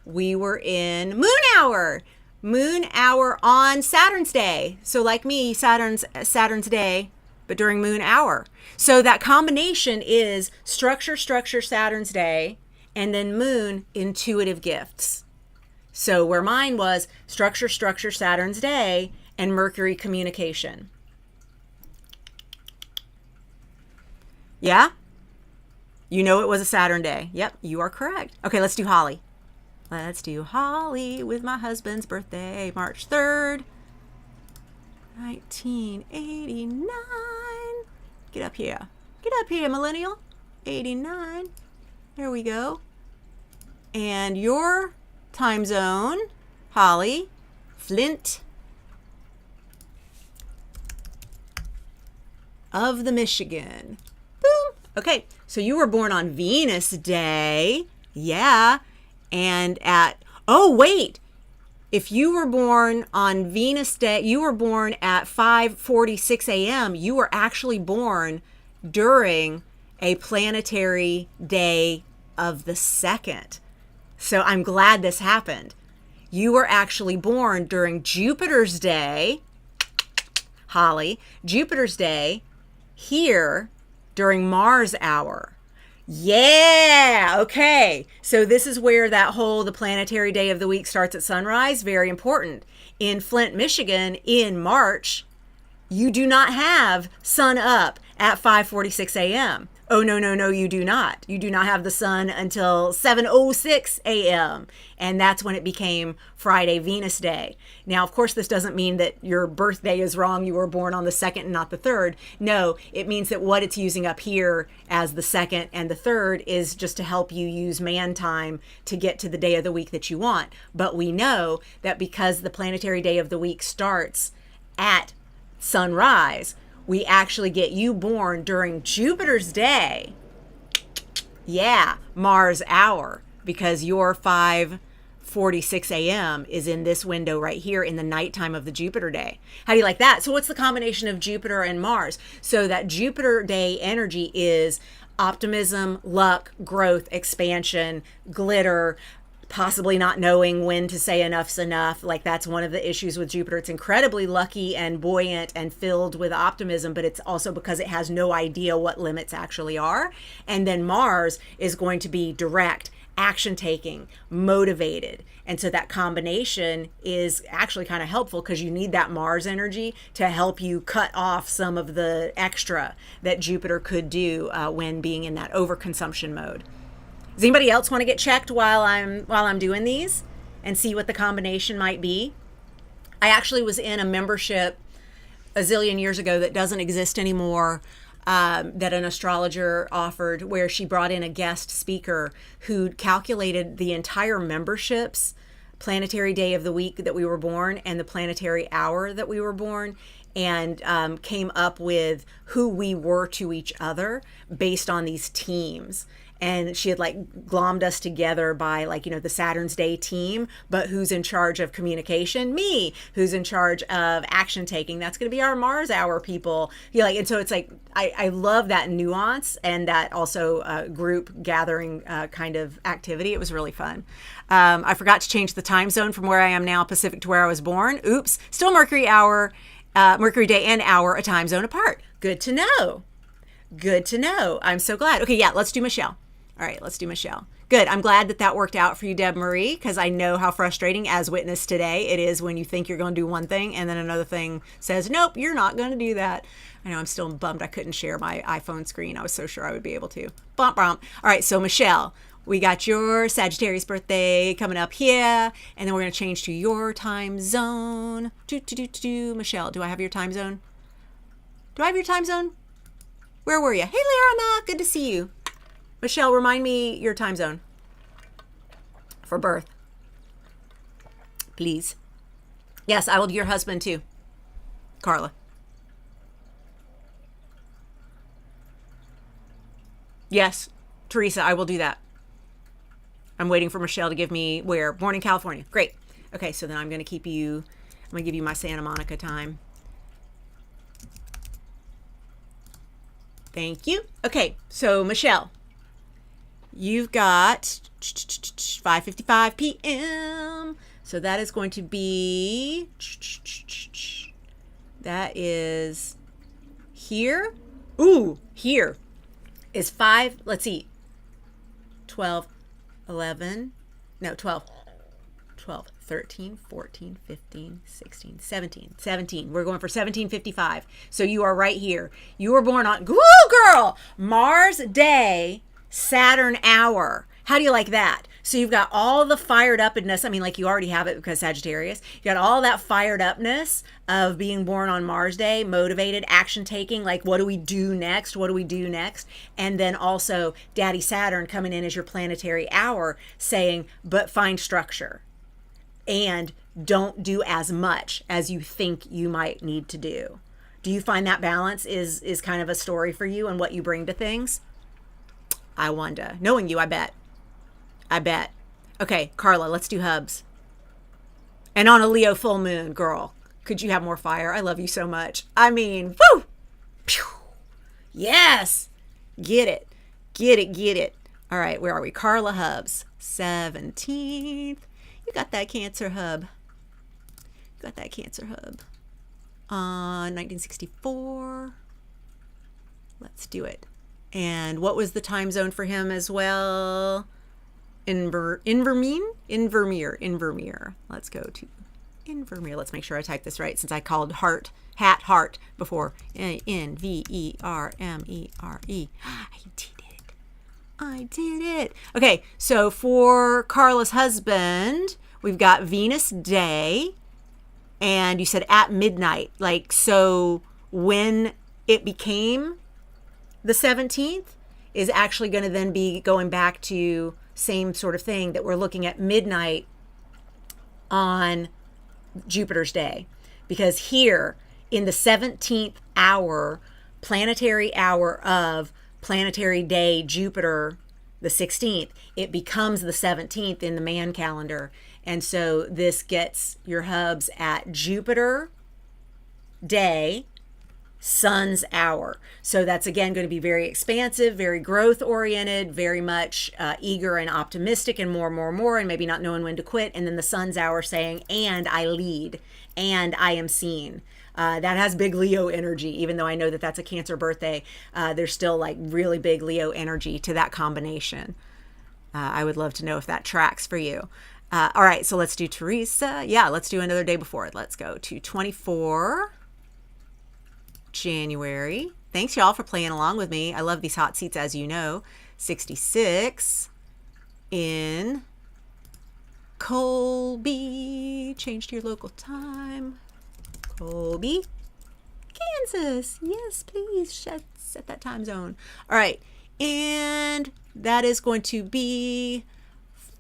S1: we were in Moon Hour. Moon Hour on Saturn's Day. So like me, Saturn's Day, but during Moon Hour. So that combination is structure, Saturn's Day, and then Moon, intuitive gifts. So where mine was structure, Saturn's Day, and Mercury, communication. Yeah? You know it was a Saturn day. Yep, you are correct. Okay, let's do Holly. Let's do Holly with my husband's birthday, March 3rd, 1989. Get up here. Get up here, millennial. 89. There we go. And your time zone, Holly, Flint of the Michigan. Boom. Okay, so you were born on Venus Day. Yeah. And if you were born on Venus Day, you were born at 5:46 a.m. You were actually born during a planetary day of the 2nd. So I'm glad this happened. You were actually born during Jupiter's day, Holly, Jupiter's day here during Mars hour. Yeah, okay. So this is where the planetary day of the week starts at sunrise. Very important. In Flint, Michigan, in March, you do not have sun up at 5:46 a.m. Oh, no, you do not. You do not have the sun until 7:06 a.m. And that's when it became Friday, Venus Day. Now, of course, this doesn't mean that your birthday is wrong. You were born on the 2nd and not the 3rd. No, it means that what it's using up here as the 2nd and the 3rd is just to help you use man time to get to the day of the week that you want. But we know that because the planetary day of the week starts at sunrise, we actually get you born during Jupiter's day. Yeah, Mars hour, because your 5:46 a.m. is in this window right here in the nighttime of the Jupiter day. How do you like that? So what's the combination of Jupiter and Mars? So that Jupiter day energy is optimism, luck, growth, expansion, glitter, possibly not knowing when to say enough's enough. Like that's one of the issues with Jupiter. It's incredibly lucky and buoyant and filled with optimism, but it's also because it has no idea what limits actually are. And then Mars is going to be direct, action taking, motivated. And so that combination is actually kind of helpful because you need that Mars energy to help you cut off some of the extra that Jupiter could do when being in that overconsumption mode. Does anybody else want to get checked while I'm doing these and see what the combination might be? I actually was in a membership a zillion years ago that doesn't exist anymore, that an astrologer offered, where she brought in a guest speaker who calculated the entire membership's planetary day of the week that we were born and the planetary hour that we were born, and came up with who we were to each other based on these teams. And she had like glommed us together by like, the Saturn's Day team, but who's in charge of communication? Me. Who's in charge of action taking? That's going to be our Mars hour people. And so it's like, I love that nuance and that also group gathering kind of activity. It was really fun. I forgot to change the time zone from where I am now, Pacific, to where I was born. Oops. Still Mercury hour, Mercury day and hour, a time zone apart. Good to know. Good to know. I'm so glad. Okay, yeah, let's do Michelle. All right, let's do Michelle. Good. I'm glad that worked out for you, Deb Marie, because I know how frustrating, as witnessed today, it is when you think you're going to do one thing and then another thing says, nope, you're not going to do that. I know I'm still bummed I couldn't share my iPhone screen. I was so sure I would be able to. Bump, bump. All right, so Michelle, we got your Sagittarius birthday coming up here, and then we're going to change to your time zone. Michelle, do I have your time zone? Do I have your time zone? Where were you? Hey, Larama, good to see you. Michelle, remind me your time zone for birth, please. Yes, I will do your husband too, Carla. Yes, Teresa, I will do that. I'm waiting for Michelle to give me where. Born in California. Great. Okay, so then I'm going to give you my Santa Monica time. Thank you. Okay, so Michelle, you've got 5:55 p.m. So that is going to be, that is here. Ooh, here is 5, let's see, 12, 11, no, 12, 13, 14, 15, 16, 17. We're going for 1755. So you are right here. You were born on, woo girl, Mars day, Saturn hour. How do you like that? So you've got all the fired upness. I mean, like you already have it because Sagittarius. You got all that fired upness of being born on Mars day, motivated, action taking, like what do we do next? What do we do next? And then also Daddy Saturn coming in as your planetary hour saying, but find structure and don't do as much as you think you might need to do. Do you find that balance is kind of a story for you and what you bring to things? I wonder. Knowing you, I bet. Okay, Carla, let's do hubs. And on a Leo full moon, girl, could you have more fire? I love you so much. I mean, woo! Pew! Yes! Get it. All right, where are we? Carla hubs. 17th. You got that Cancer hub. On 1964. Let's do it. And what was the time zone for him as well? Invermere. Let's go to Invermere. Let's make sure I type this right since I called heart before. N-V-E-R-M-E-R-E. I did it. Okay, so for Carla's husband, we've got Venus day, and you said at midnight. Like, so when it became the 17th is actually going to then be going back to same sort of thing that we're looking at midnight on Jupiter's day. Because here in the 17th hour, planetary hour of planetary day Jupiter, the 16th, it becomes the 17th in the man calendar. And so this gets your hubs at Jupiter day, Sun's hour. So that's again going to be very expansive, very growth oriented, very much eager and optimistic and more, and maybe not knowing when to quit. And then the Sun's hour saying, and I lead, and I am seen. That has big Leo energy, even though I know that that's a Cancer birthday. There's still like really big Leo energy to that combination. I would love to know if that tracks for you. All right, so let's do Teresa. Yeah, let's do another day before it. Let's go to 24 January. Thanks y'all for playing along with me. I love these hot seats, as you know. 66 in Colby. Change to your local time. Colby, Kansas. Yes, please set that time zone. All right, and that is going to be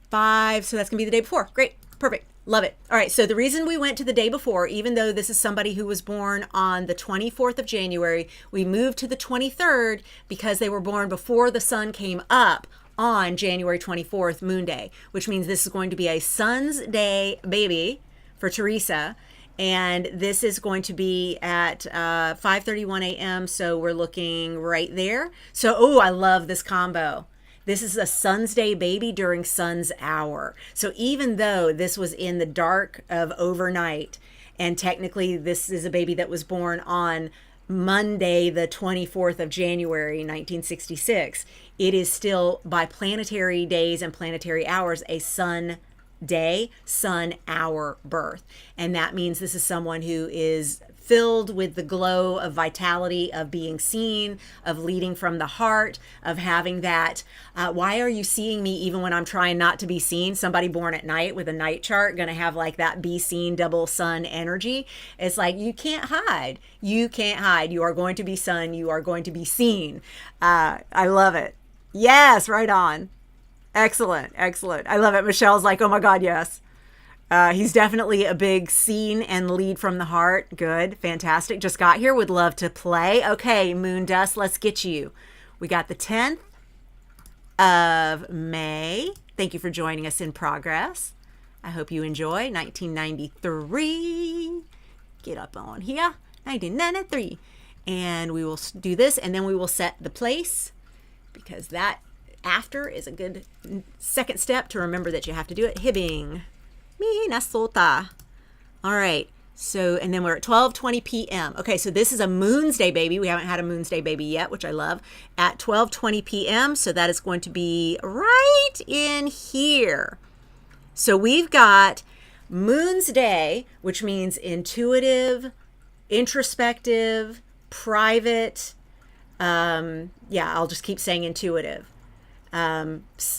S1: 5. So that's going to be the day before. Great, perfect. Love it. All right, so the reason we went to the day before, even though this is somebody who was born on the 24th of January, we moved to the 23rd because they were born before the sun came up on January 24th, Moon Day, which means this is going to be a Sun's Day baby for Teresa. And this is going to be at 5:31 a.m. So we're looking right there. So, oh, I love this combo. This is a Sun's Day baby during Sun's hour. So even though this was in the dark of overnight, and technically this is a baby that was born on Monday, the 24th of January, 1966, it is still by planetary days and planetary hours a Sun day, Sun hour birth. And that means this is someone who is filled with the glow of vitality, of being seen, of leading from the heart, of having that, why are you seeing me even when I'm trying not to be seen? Somebody born at night with a night chart going to have like that be seen double sun energy. It's like, you can't hide. You can't hide. You are going to be sun. You are going to be seen. I love it. Yes, right on. Excellent. Excellent. I love it. Michelle's like, oh my God, yes. He's definitely a big scene and lead from the heart. Good. Fantastic. Just got here. Would love to play. Okay, Moon Dust, let's get you. We got the 10th of May. Thank you for joining us in progress. I hope you enjoy 1993. Get up on here. 1993. And we will do this, and then we will set the place, because that after is a good second step to remember that you have to do it. Hibbing. Minnesota. All right. So, and then we're at 12:20 p.m. Okay, so this is a Moon's Day baby. We haven't had a Moon's Day baby yet, which I love. At 12:20 p.m. So that is going to be right in here. So we've got Moon's Day, which means intuitive, introspective, private. I'll just keep saying intuitive.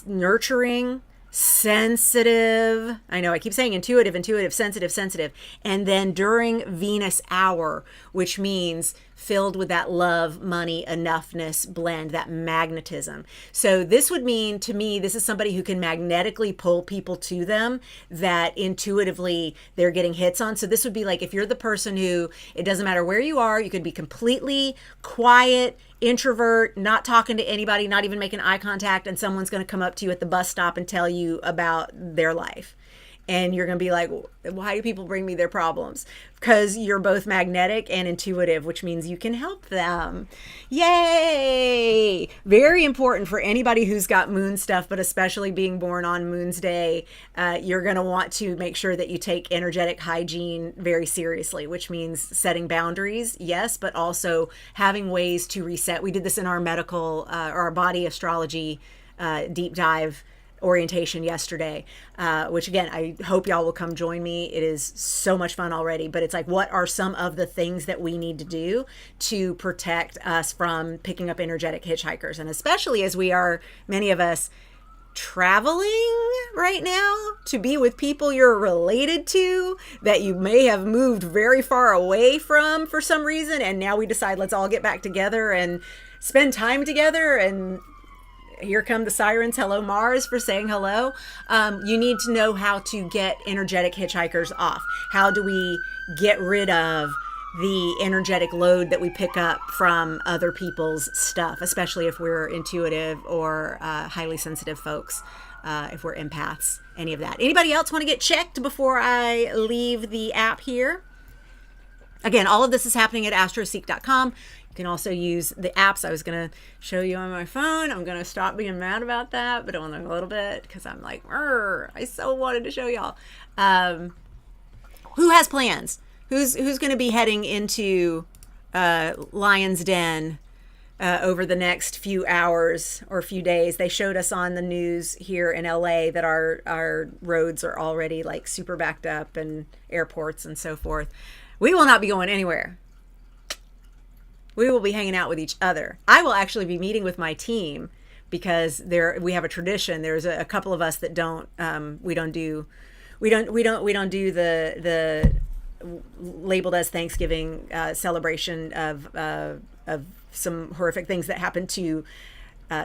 S1: Nurturing, sensitive. I know I keep saying intuitive, sensitive. And then during Venus hour, which means filled with that love, money, enoughness blend, that magnetism. So this would mean, to me, this is somebody who can magnetically pull people to them that intuitively they're getting hits on. So this would be like if you're the person who, it doesn't matter where you are, you could be completely quiet, introvert, not talking to anybody, not even making eye contact, and someone's going to come up to you at the bus stop and tell you about their life. And you're going to be like, why do people bring me their problems? Because you're both magnetic and intuitive, which means you can help them. Yay! Very important for anybody who's got moon stuff, but especially being born on Moon's Day. You're going to want to make sure that you take energetic hygiene very seriously, which means setting boundaries, yes, but also having ways to reset. We did this in our medical, or our body astrology deep dive orientation yesterday, which again, I hope y'all will come join me. It is so much fun already, but it's like, what are some of the things that we need to do to protect us from picking up energetic hitchhikers? And especially as we are, many of us, traveling right now to be with people you're related to that you may have moved very far away from for some reason, and now we decide let's all get back together and spend time together. And here come the sirens. Hello, Mars, for saying hello. You need to know how to get energetic hitchhikers off. How do we get rid of the energetic load that we pick up from other people's stuff, especially if we're intuitive or highly sensitive folks, if we're empaths, any of that. Anybody else want to get checked before I leave the app here? Again, all of this is happening at Astro-Seek.com. You can also use the apps I was going to show you on my phone. I'm going to stop being mad about that, but only a little bit, because I'm like, I so wanted to show y'all. Who has plans? Who's going to be heading into Lion's Den over the next few hours or few days? They showed us on the news here in LA that our roads are already like super backed up, and airports and so forth. We will not be going anywhere. We will be hanging out with each other. I will actually be meeting with my team, because we have a tradition. There's a couple of us that don't do the labeled as Thanksgiving celebration of some horrific things that happened to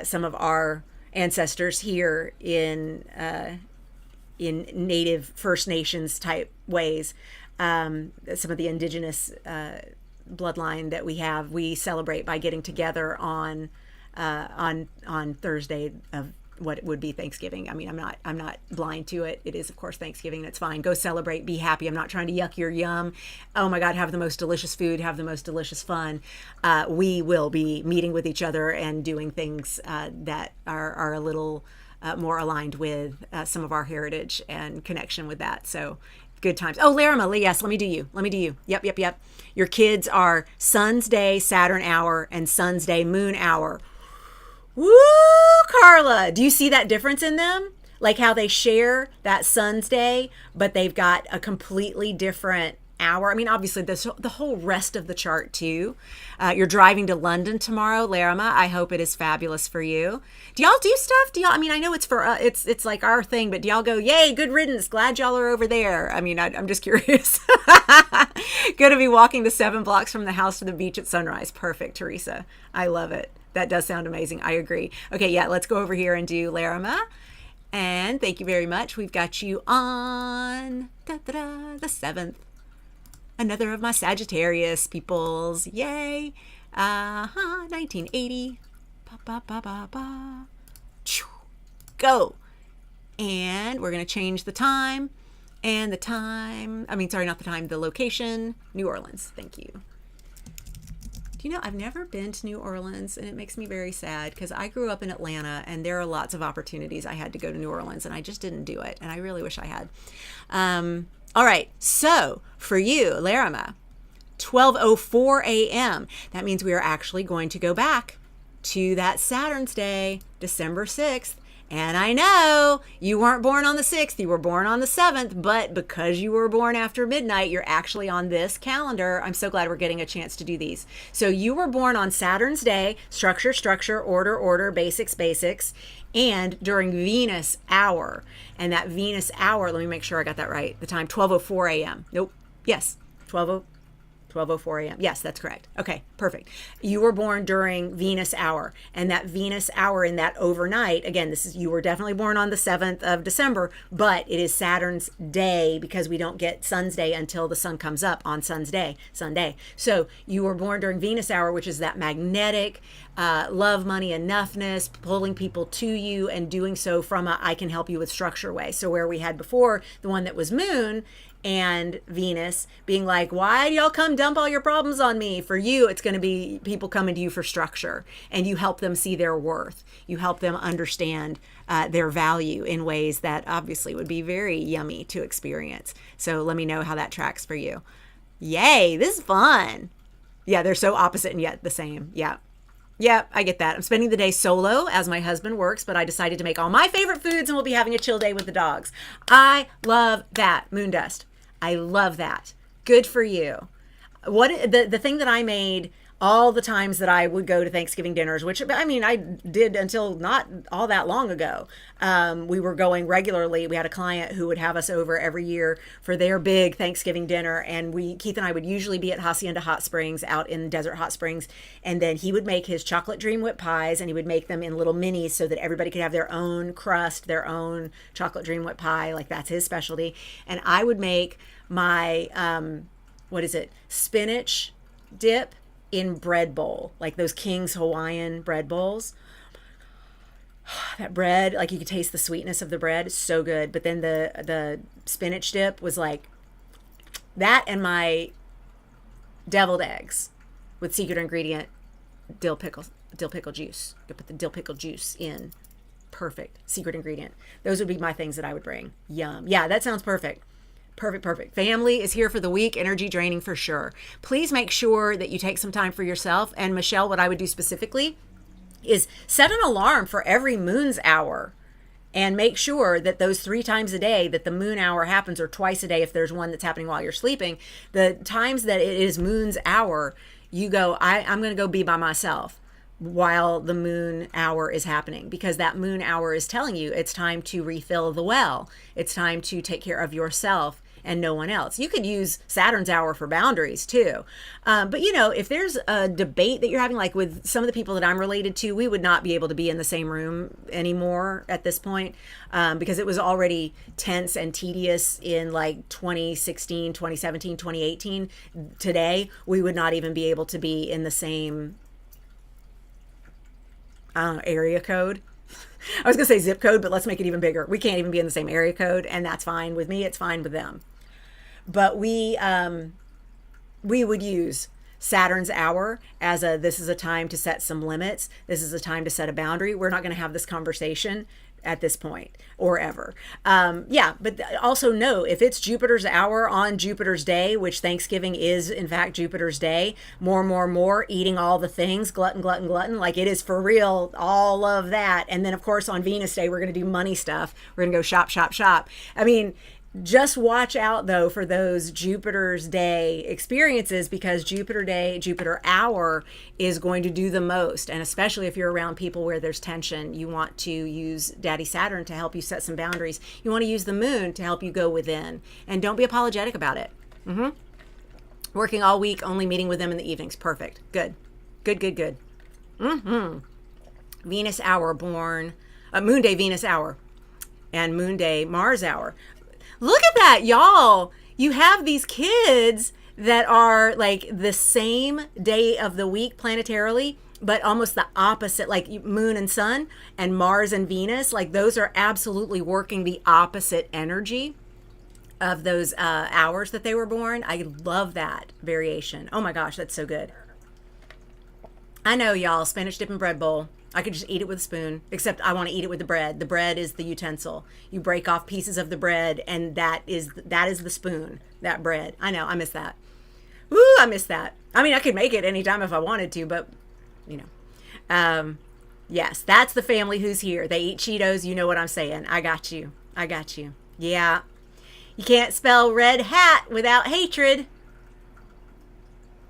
S1: some of our ancestors here in Native First Nations type ways. Some of the indigenous bloodline that we have, we celebrate by getting together on Thursday of what would be Thanksgiving. I mean, I'm not blind to it. It is, of course, Thanksgiving. It's fine. Go celebrate. Be happy. I'm not trying to yuck your yum. Oh my God, have the most delicious food. Have the most delicious fun. We will be meeting with each other and doing things that are a little more aligned with some of our heritage and connection with that. So good times. Oh, Laramie, yes, let me do you. Yep. Your kids are Sun's Day, Saturn hour, and Sun's Day, Moon hour. Woo, Carla. Do you see that difference in them? Like how they share that Sun's Day, but they've got a completely different hour. I mean, obviously, the whole rest of the chart, too. You're driving to London tomorrow, Laramie. I hope it is fabulous for you. Do y'all do stuff? I mean, I know it's for it's like our thing, but do y'all go, yay, good riddance, glad y'all are over there? I mean, I'm just curious. Going to be walking the 7 blocks from the house to the beach at sunrise. Perfect, Teresa. I love it. That does sound amazing. I agree. Okay, yeah, let's go over here and do Laramie. And thank you very much. We've got you on the 7th. Another of my Sagittarius peoples. Yay. 1980. Go. And we're going to change the time. And the time, the location, New Orleans. Thank you. Do you know, I've never been to New Orleans, and it makes me very sad because I grew up in Atlanta and there are lots of opportunities I had to go to New Orleans and I just didn't do it. And I really wish I had. All right. So for you, Larima, 12:04 a.m. That means we are actually going to go back to that Saturn's Day, December 6th. And I know you weren't born on the 6th, you were born on the 7th, but because you were born after midnight, you're actually on this calendar. I'm so glad we're getting a chance to do these. So you were born on Saturn's Day, structure, structure, order, order, basics, basics, and during Venus hour. And that Venus hour, let me make sure I got that right. The time, 12:04 a.m. Nope. Yes, 12:04 a.m. Yes, that's correct. Okay, perfect. You were born during Venus hour, and that Venus hour in that overnight, again, you were definitely born on the 7th of December, but it is Saturn's day because we don't get Sun's day until the sun comes up on Sunday. So you were born during Venus hour, which is that magnetic love, money, enoughness, pulling people to you and doing so from I can help you with structure way. So where we had before the one that was Moon and Venus being like, why do y'all come dump all your problems on me? For you, it's going to be people coming to you for structure, and you help them see their worth. You help them understand their value in ways that obviously would be very yummy to experience. So let me know how that tracks for you. Yay, this is fun. Yeah, they're so opposite and yet the same. Yeah. Yeah, I get that. I'm spending the day solo as my husband works, but I decided to make all my favorite foods and we'll be having a chill day with the dogs. I love that, Moon Dust. I love that. Good for you. What the thing that I made all the times that I would go to Thanksgiving dinners, which I mean, I did until not all that long ago. We were going regularly. We had a client who would have us over every year for their big Thanksgiving dinner. And Keith and I would usually be at Hacienda Hot Springs out in Desert Hot Springs. And then he would make his chocolate dream whip pies, and he would make them in little minis so that everybody could have their own crust, their own chocolate dream whip pie. Like that's his specialty. And I would make my, spinach dip in bread bowl, like those King's Hawaiian bread bowls. That bread, like you could taste the sweetness of the bread. It's so good. But then the spinach dip was like that, and my deviled eggs with secret ingredient dill pickle juice. You put the dill pickle juice in. Perfect. Secret ingredient. Those would be my things that I would bring. Yum. Yeah, that sounds perfect. Perfect. Family is here for the week. Energy draining for sure. Please make sure that you take some time for yourself. And Michelle, what I would do specifically is set an alarm for every moon's hour and make sure that those 3 times a day that the moon hour happens, or twice a day if there's one that's happening while you're sleeping, the times that it is moon's hour, you go, I'm going to go be by myself while the moon hour is happening, because that moon hour is telling you it's time to refill the well. It's time to take care of yourself and no one else. You could use Saturn's hour for boundaries too. But you know, if there's a debate that you're having, like with some of the people that I'm related to, we would not be able to be in the same room anymore at this point, because it was already tense and tedious in like 2016, 2017, 2018. Today, we would not even be able to be in the same area code. I was going to say zip code, but let's make it even bigger. We can't even be in the same area code, and that's fine with me. It's fine with them. But we would use Saturn's hour as this is a time to set some limits. This is a time to set a boundary. We're not going to have this conversation at this point or ever. But also know, if it's Jupiter's hour on Jupiter's day, which Thanksgiving is in fact Jupiter's day, more, eating all the things, glutton, like it is for real, all of that. And then of course on Venus day, we're going to do money stuff. We're going to go shop. I mean, just watch out though for those Jupiter's day experiences, because Jupiter hour is going to do the most. And especially if you're around people where there's tension, you want to use Daddy Saturn to help you set some boundaries. You want to use the moon to help you go within, and don't be apologetic about it. Working all week, only meeting with them in the evenings. Perfect. Good. Venus hour born, Moon day Venus hour, and Moon day Mars hour. Look at that, y'all. You have these kids that are like the same day of the week planetarily, but almost the opposite, like moon and sun and Mars and Venus, like those are absolutely working the opposite energy of those hours that they were born. I love that variation. Oh my gosh, that's so good. I know, y'all, spinach dip and bread bowl. I could just eat it with a spoon, except I want to eat it with the bread. The bread is the utensil. You break off pieces of the bread, and that is the spoon, that bread. I know, I miss that. Ooh, I miss that. I mean, I could make it anytime if I wanted to, but, you know. Yes, that's the family who's here. They eat Cheetos. You know what I'm saying. I got you. I got you. Yeah. You can't spell red hat without hatred.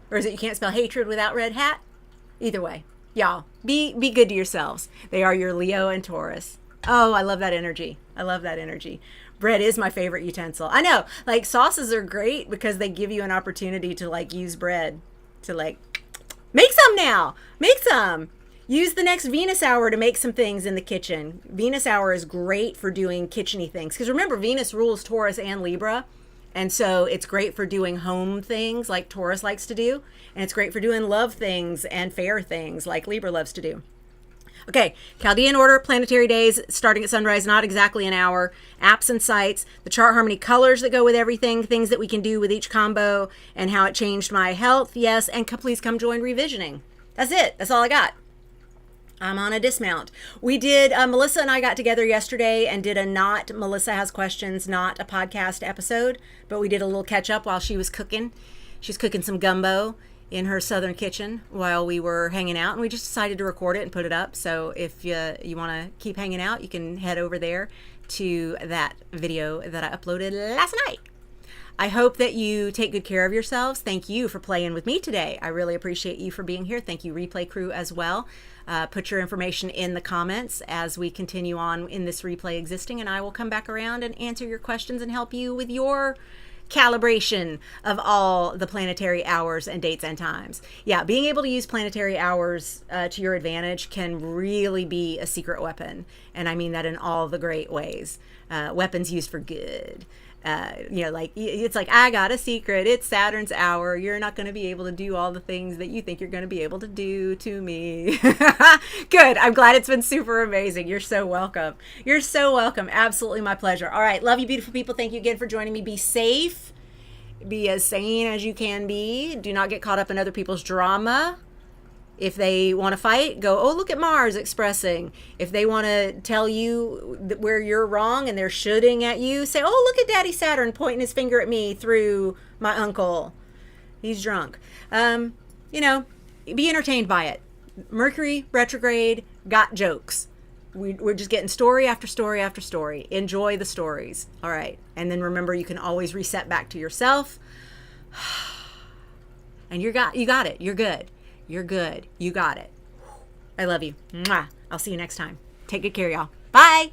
S1: Or is it you can't spell hatred without red hat? Either way. Y'all, be good to yourselves. They are your Leo and Taurus. Oh, I love that energy. I love that energy. Bread is my favorite utensil. I know, like sauces are great because they give you an opportunity to like use bread to like make some now. Make some. Use the next Venus hour to make some things in the kitchen. Venus hour is great for doing kitchen-y things. Because remember, Venus rules Taurus and Libra. And so it's great for doing home things like Taurus likes to do. And it's great for doing love things and fair things like Libra loves to do. Okay, Chaldean Order, planetary days, starting at sunrise, not exactly an hour. Apps and sites, the chart harmony colors that go with everything, things that we can do with each combo, and how it changed my health. Yes, and please come join Revisioning. That's it. That's all I got. I'm on a dismount. We did, Melissa and I got together yesterday and did a not Melissa Has Questions, not a podcast episode, but we did a little catch up while she was cooking. She's cooking some gumbo in her southern kitchen while we were hanging out, and we just decided to record it and put it up. So if you want to keep hanging out, you can head over there to that video that I uploaded last night. I hope that you take good care of yourselves. Thank you for playing with me today. I really appreciate you for being here. Thank you, replay crew, as well. Put your information in the comments as we continue on in this replay existing, and I will come back around and answer your questions and help you with your calibration of all the planetary hours and dates and times. Yeah, being able to use planetary hours to your advantage can really be a secret weapon, and I mean that in all the great ways. Weapons used for good. Like it's like, I got a secret. It's Saturn's hour. You're not going to be able to do all the things that you think you're going to be able to do to me. Good. I'm glad it's been super amazing. You're so welcome. You're so welcome. Absolutely my pleasure. All right. Love you, beautiful people. Thank you again for joining me. Be safe. Be as sane as you can be. Do not get caught up in other people's drama. If they want to fight, go, oh, look at Mars expressing. If they want to tell you where you're wrong and they're shooting at you, say, oh, look at Daddy Saturn pointing his finger at me through my uncle. He's drunk. Be entertained by it. Mercury retrograde got jokes. We're just getting story after story after story. Enjoy the stories. All right. And then remember, you can always reset back to yourself. And you got it. You're good. You're good. You got it. I love you. Mwah. I'll see you next time. Take good care, y'all. Bye.